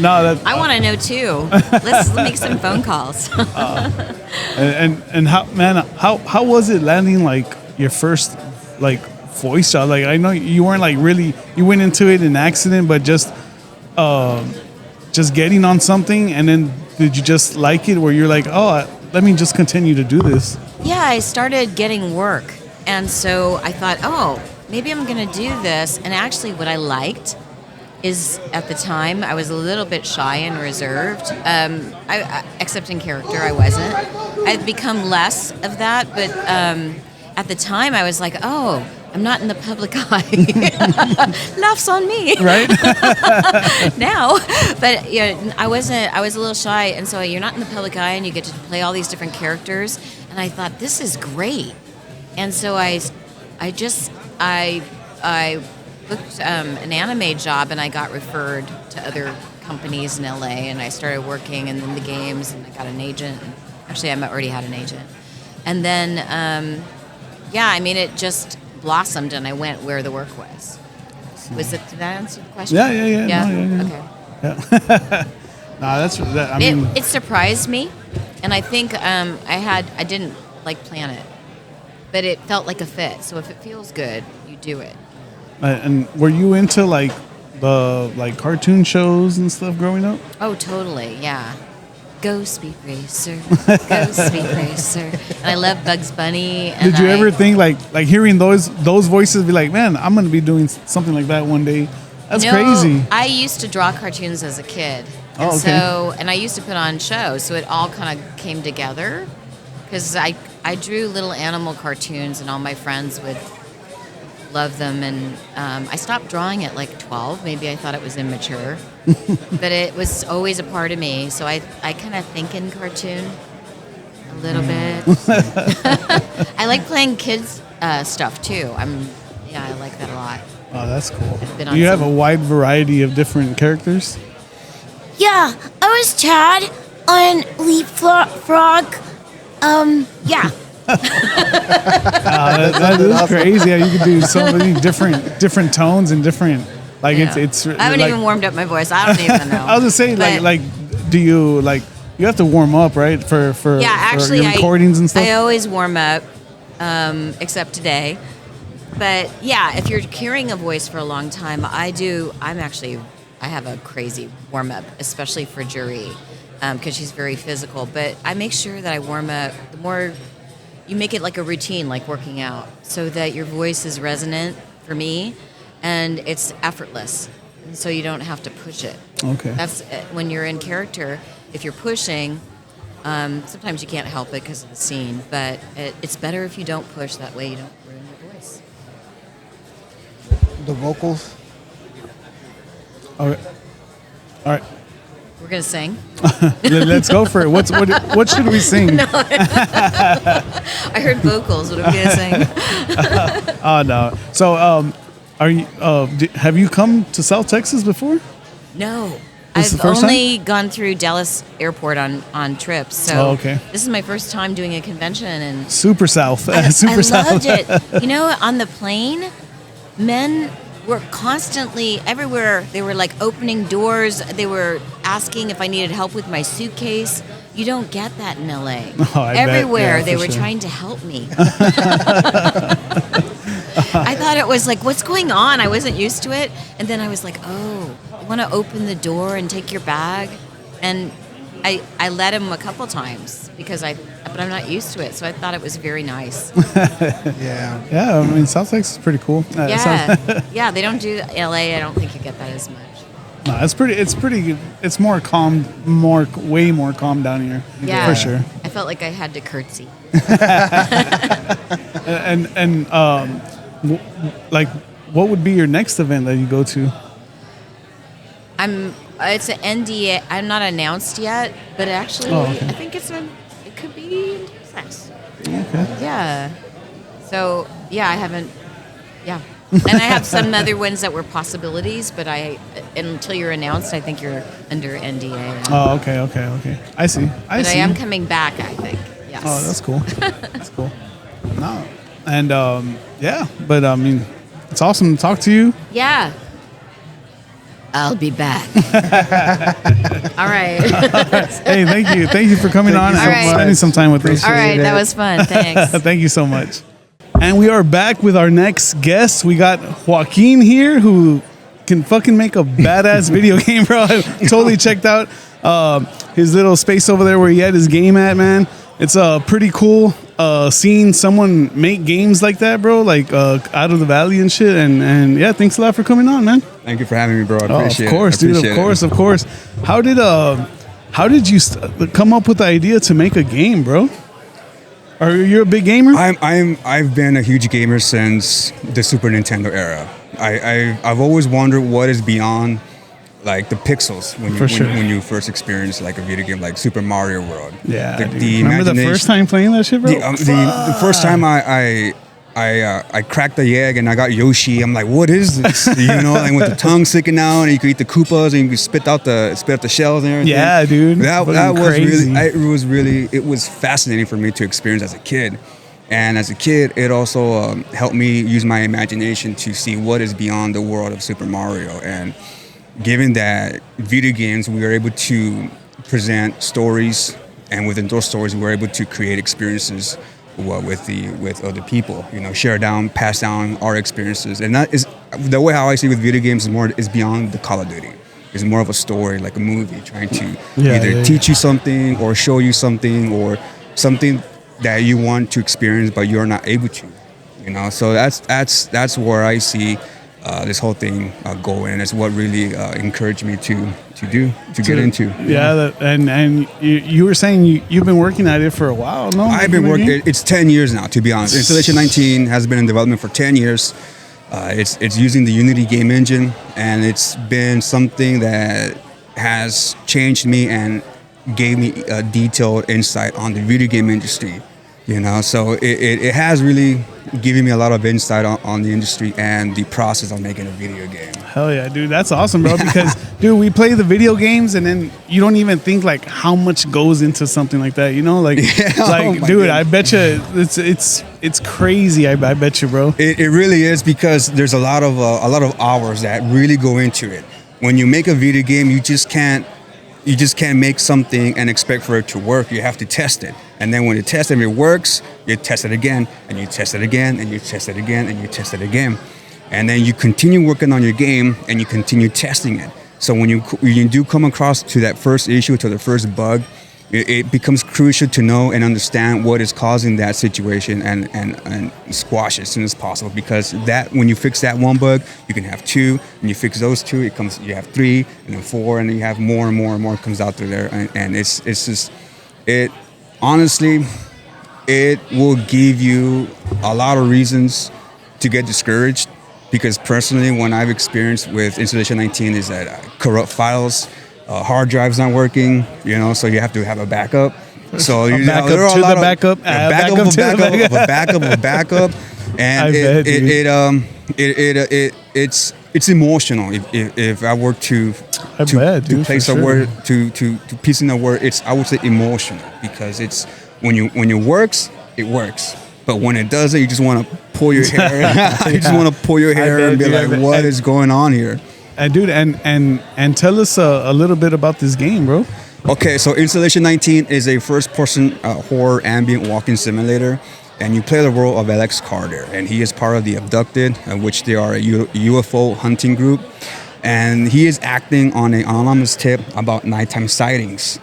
No, I want to know too. Let's make some phone calls. And how was it landing like your first like voice job? Like I know you weren't like really, you went into it in accident, but just getting on something, and then did you just like it where you're like, let me just continue to do this? Yeah, I started getting work. And so I thought, maybe I'm going to do this. And actually what I liked is at the time I was a little bit shy and reserved. Except in character, I wasn't. I've become less of that, but at the time I was like, oh, I'm not in the public eye. Laughs on me. Right? Now. But I was a little shy, and so you're not in the public eye and you get to play all these different characters, and I thought this is great. And so I booked an anime job, and I got referred to other companies in LA, and I started working in the games, and I got an agent. Actually, I already had an agent. And then it just blossomed, and I went where the work was. Did that answer the question? Yeah. Yeah? Okay. Yeah. No, it surprised me, and I think I didn't plan it, but it felt like a fit. So if it feels good, you do it. And were you into the cartoon shows and stuff growing up? Oh, totally, yeah. Go Speed Racer, go Speed Racer. And I love Bugs Bunny. And Did you ever think like hearing those voices, be like, man, I'm gonna be doing something like that one day? That's crazy. I used to draw cartoons as a kid. Oh, okay. And I used to put on shows, so it all kind of came together. Because I drew little animal cartoons, and all my friends would love them. And I stopped drawing at 12. Maybe I thought it was immature. But it was always a part of me. So I kind of think in cartoon a little bit. I like playing kids stuff, too. I like that a lot. Oh, that's cool. Do you have a wide variety of different characters? Yeah, I was Chad on Leapfrog. Yeah. That is crazy how you can do so many different tones and different it's. I haven't even warmed up my voice. I don't even know. I was just saying, do you you have to warm up, right? For actually, your recordings and stuff. I always warm up, except today. But yeah, if you're carrying a voice for a long time, I have a crazy warm up, especially for Juri, because she's very physical. But I make sure that I warm up. The more you make it like a routine, like working out, so that your voice is resonant for me, and it's effortless, and so you don't have to push it. Okay. That's when you're in character. If you're pushing, sometimes you can't help it because of the scene. But it's better if you don't push. That way, you don't ruin your voice. The vocals. All right. We're gonna sing. Let's go for it. What should we sing? No. I heard vocals. What are we gonna sing? Oh no. So, are you? Have you come to South Texas before? No. This I've only gone through Dallas Airport on trips. So this is my first time doing a convention, and Super South. I South. loved it. On the plane, men were constantly everywhere. They were opening doors. They were asking if I needed help with my suitcase. You don't get that in LA. Oh, everywhere bet. Yeah, they were trying to help me. I thought it was what's going on? I wasn't used to it. And then I was like, oh, you want to open the door and take your bag? And I let him a couple times but I'm not used to it, so I thought it was very nice. Yeah. Yeah, I mean, South Texas is pretty cool. Yeah, they don't do LA. I don't think you get that as much. No, it's pretty. It's more calm, way more calm down here. Yeah, for sure. I felt like I had to curtsy. What would be your next event that you go to? It's an NDA. I'm not announced yet, but actually, I think it could be in Texas. Okay. Yeah. So I haven't. Yeah. And I have some other ones that were possibilities, but until you're announced, I think you're under NDA. Oh, okay. I see. But I am coming back, I think. Yes. Oh, that's cool. That's cool. No. And but I mean, it's awesome to talk to you. Yeah. I'll be back. All right. Hey, thank you for coming on and spending some time with us. All right, that was fun. Thanks. Thank you so much. And we are back with our next guest. We got Joaquin here, who can fucking make a badass video game, bro. I totally checked out his little space over there where he had his game at, man. It's pretty cool seeing someone make games like that, bro, out of the valley and shit. And yeah, thanks a lot for coming on, man. Thank you for having me, bro. I appreciate it. Of course, dude. Of course. How did you come up with the idea to make a game, bro? Are you a big gamer? I've been a huge gamer since the Super Nintendo era. I've always wondered what is beyond like the pixels when you first experience like a video game like Super Mario World. Yeah. Remember the first time playing that shit, bro? The first time I cracked the egg and I got Yoshi. I'm like, what is this? Like with the tongue sticking out, and you could eat the Koopas and you could spit out the shells and everything. Yeah, dude. That was crazy. it was fascinating for me to experience as a kid. And as a kid, it also helped me use my imagination to see what is beyond the world of Super Mario. And given that video games, we were able to present stories, and within those stories, we were able to create experiences with other people. Pass down our experiences. And that is the way how I see with video games is beyond the Call of Duty. It's more of a story, like a movie, trying to either teach you something or show you something or something that you want to experience but you're not able to. So that's where I see this whole thing going, and it's what really encouraged me to get into. Yeah, and you were saying you've been working at it for a while, no? I've been working. It's 10 years now, to be honest. Installation 19 has been in development for 10 years. It's using the Unity game engine, and it's been something that has changed me and gave me a detailed insight on the video game industry. So it has really given me a lot of insight on the industry and the process of making a video game. Hell yeah, dude. That's awesome, bro. Because, dude, we play the video games and then you don't even think like how much goes into something like that, dude, goodness. I bet you it's crazy. I bet you, bro. It really is, because there's a lot of hours that really go into it. When you make a video game, you just can't make something and expect for it to work. You have to test it. And then when you test it and it works, you test it again, and you test it again, and you test it again, and you test it again. And then you continue working on your game, and you continue testing it. So when you do come across to that first issue, to the first bug, it becomes crucial to know and understand what is causing that situation and squash it as soon as possible. Because that when you fix that one bug, you can have two, and you fix those two, you have three, and then four, and then you have more and more and more comes out through there. And it's just honestly, it will give you a lot of reasons to get discouraged. Because personally, when I've experienced with Installation 19 is that corrupt files, hard drives not working, so you have to have a backup. So a backup, and it's emotional. If I were to place a word to piece in a word, I would say emotional, because it's when it works, it works. But when it doesn't, you just want to pull your hair. You just want to pull your hair and be like, "What is going on here?" And dude, and tell us a little bit about this game, bro. Okay, so Installation 19 is a first-person horror ambient walking simulator, and you play the role of Alex Carter, and he is part of the Abducted, which they are a UFO hunting group, and he is acting on an anonymous tip about nighttime sightings,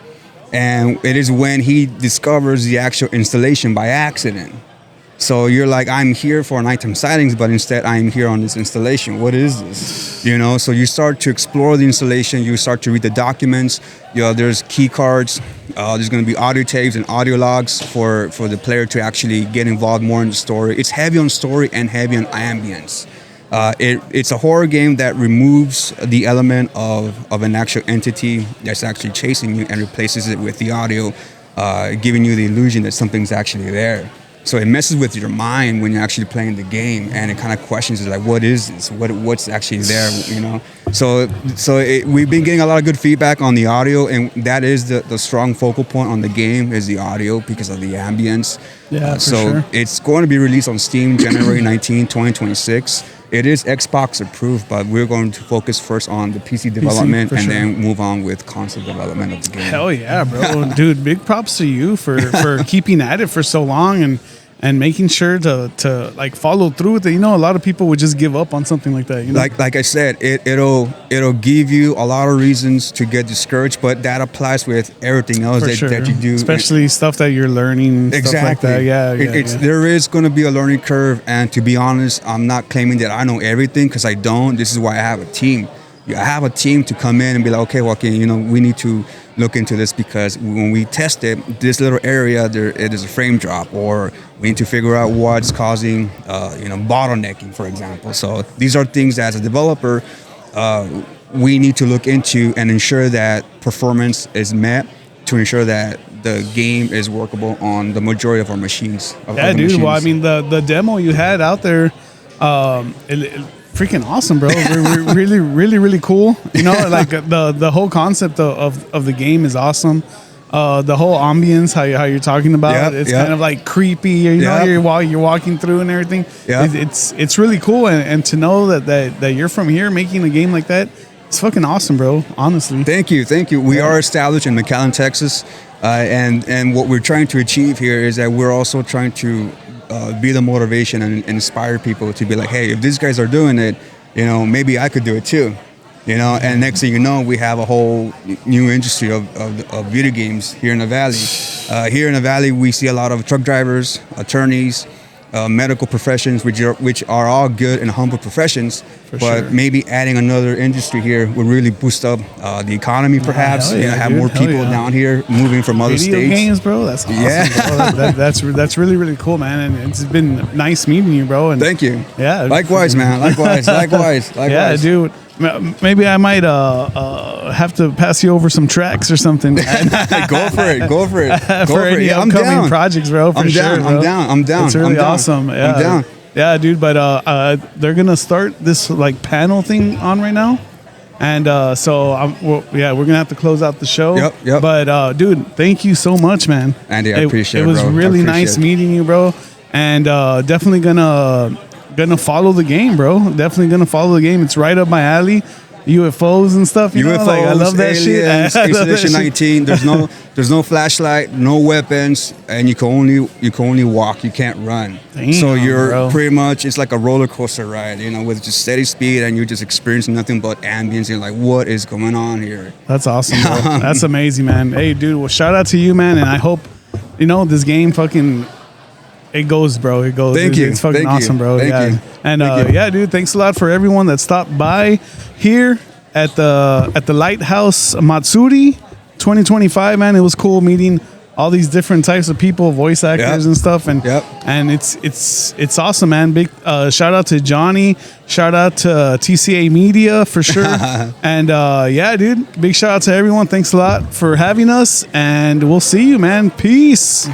and it is when he discovers the actual installation by accident. So you're like, I'm here for nighttime sightings, but instead I'm here on this installation. What is this? So you start to explore the installation. You start to read the documents. There's key cards. There's going to be audio tapes and audio logs for the player to actually get involved more in the story. It's heavy on story and heavy on ambience. It's a horror game that removes the element of an actual entity that's actually chasing you and replaces it with the audio, giving you the illusion that something's actually there. So it messes with your mind when you're actually playing the game, and it kind of questions it, like, what is this? What's actually there? So we've been getting a lot of good feedback on the audio, and that is the strong focal point on the game is the audio because of the ambience. Yeah, sure. It's going to be released on Steam January 19, 2026. It is Xbox approved, but we're going to focus first on the PC development and then move on with console development of the game. Hell yeah, bro. Dude, big props to you for keeping at it for so long and making sure to like follow through with it. You know, a lot of people would just give up on something like that. You know? Like I said, it'll give you a lot of reasons to get discouraged, but that applies with everything else that you do, especially stuff that you're learning. Exactly. Stuff like that. Yeah, There is going to be a learning curve, and to be honest, I'm not claiming that I know everything because I don't. This is why I have a team. I have a team to come in and be like, okay, Joaquin, you know, we need to look into this because when we test it, this little area, it is a frame drop, or we need to figure out what's causing, bottlenecking, for example. So these are things that as a developer, we need to look into and ensure that performance is met to ensure that the game is workable on the majority of our machines. Dude. Well, I mean, the demo you had out there, freaking awesome, bro. We're really, really, really cool. You know, like the whole concept of the game is awesome. The whole ambience, how you're talking about it, it's kind of like creepy. You know, you're walking through and everything. It's really cool, and to know that you're from here making a game like that, it's fucking awesome, bro. Honestly. Thank you. We are established in McAllen, Texas, and what we're trying to achieve here is that we're also trying to be the motivation and inspire people to be like, hey, if these guys are doing it, you know, maybe I could do it too, you know. And next thing you know, we have a whole new industry of video games here in the valley. Here in the valley, we see a lot of truck drivers, attorneys, medical professions, which are all good and humble professions. But maybe adding another industry here would really boost up the economy, perhaps. Have more people down here moving from other states. Video games, bro. That's awesome. Bro. That's really, really cool, man. And it's been nice meeting you, bro. And thank you. Yeah. Likewise, man. Likewise. Yeah, dude. Maybe I might have to pass you over some tracks or something. Go for it. For any upcoming projects, bro. I'm down. It's really awesome. Yeah. I'm down. Yeah, dude. But they're gonna start this like panel thing on right now, and we're gonna have to close out the show. Yep. But dude, thank you so much, man. Andy, I appreciate it. It was really nice meeting you, bro. And definitely gonna follow the game, bro. Definitely gonna follow the game. It's right up my alley. UFOs and stuff. You know? Like, I love that aliens, shit. Expedition 19. There's no flashlight, no weapons, and you can only walk. You can't run. Damn, so you're bro. pretty much, it's like a roller coaster ride, you know, with just steady speed, and you're just experiencing nothing but ambience. You're like, what is going on here? That's awesome, bro. That's amazing, man. Hey, dude. Well, shout out to you, man. And I hope this game fucking. It goes, bro. It goes. Thank you. It's fucking Thank awesome, you. bro. Thank you. And Thank you. yeah, dude. Thanks a lot for everyone that stopped by here at the Lighthouse Matsuri 2025. Man, it was cool meeting all these different types of people, voice actors and stuff. And and it's awesome, man. Big shout out to Johnny. Shout out to TCA Media for sure. And yeah, dude. Big shout out to everyone. Thanks a lot for having us, and we'll see you, man. Peace.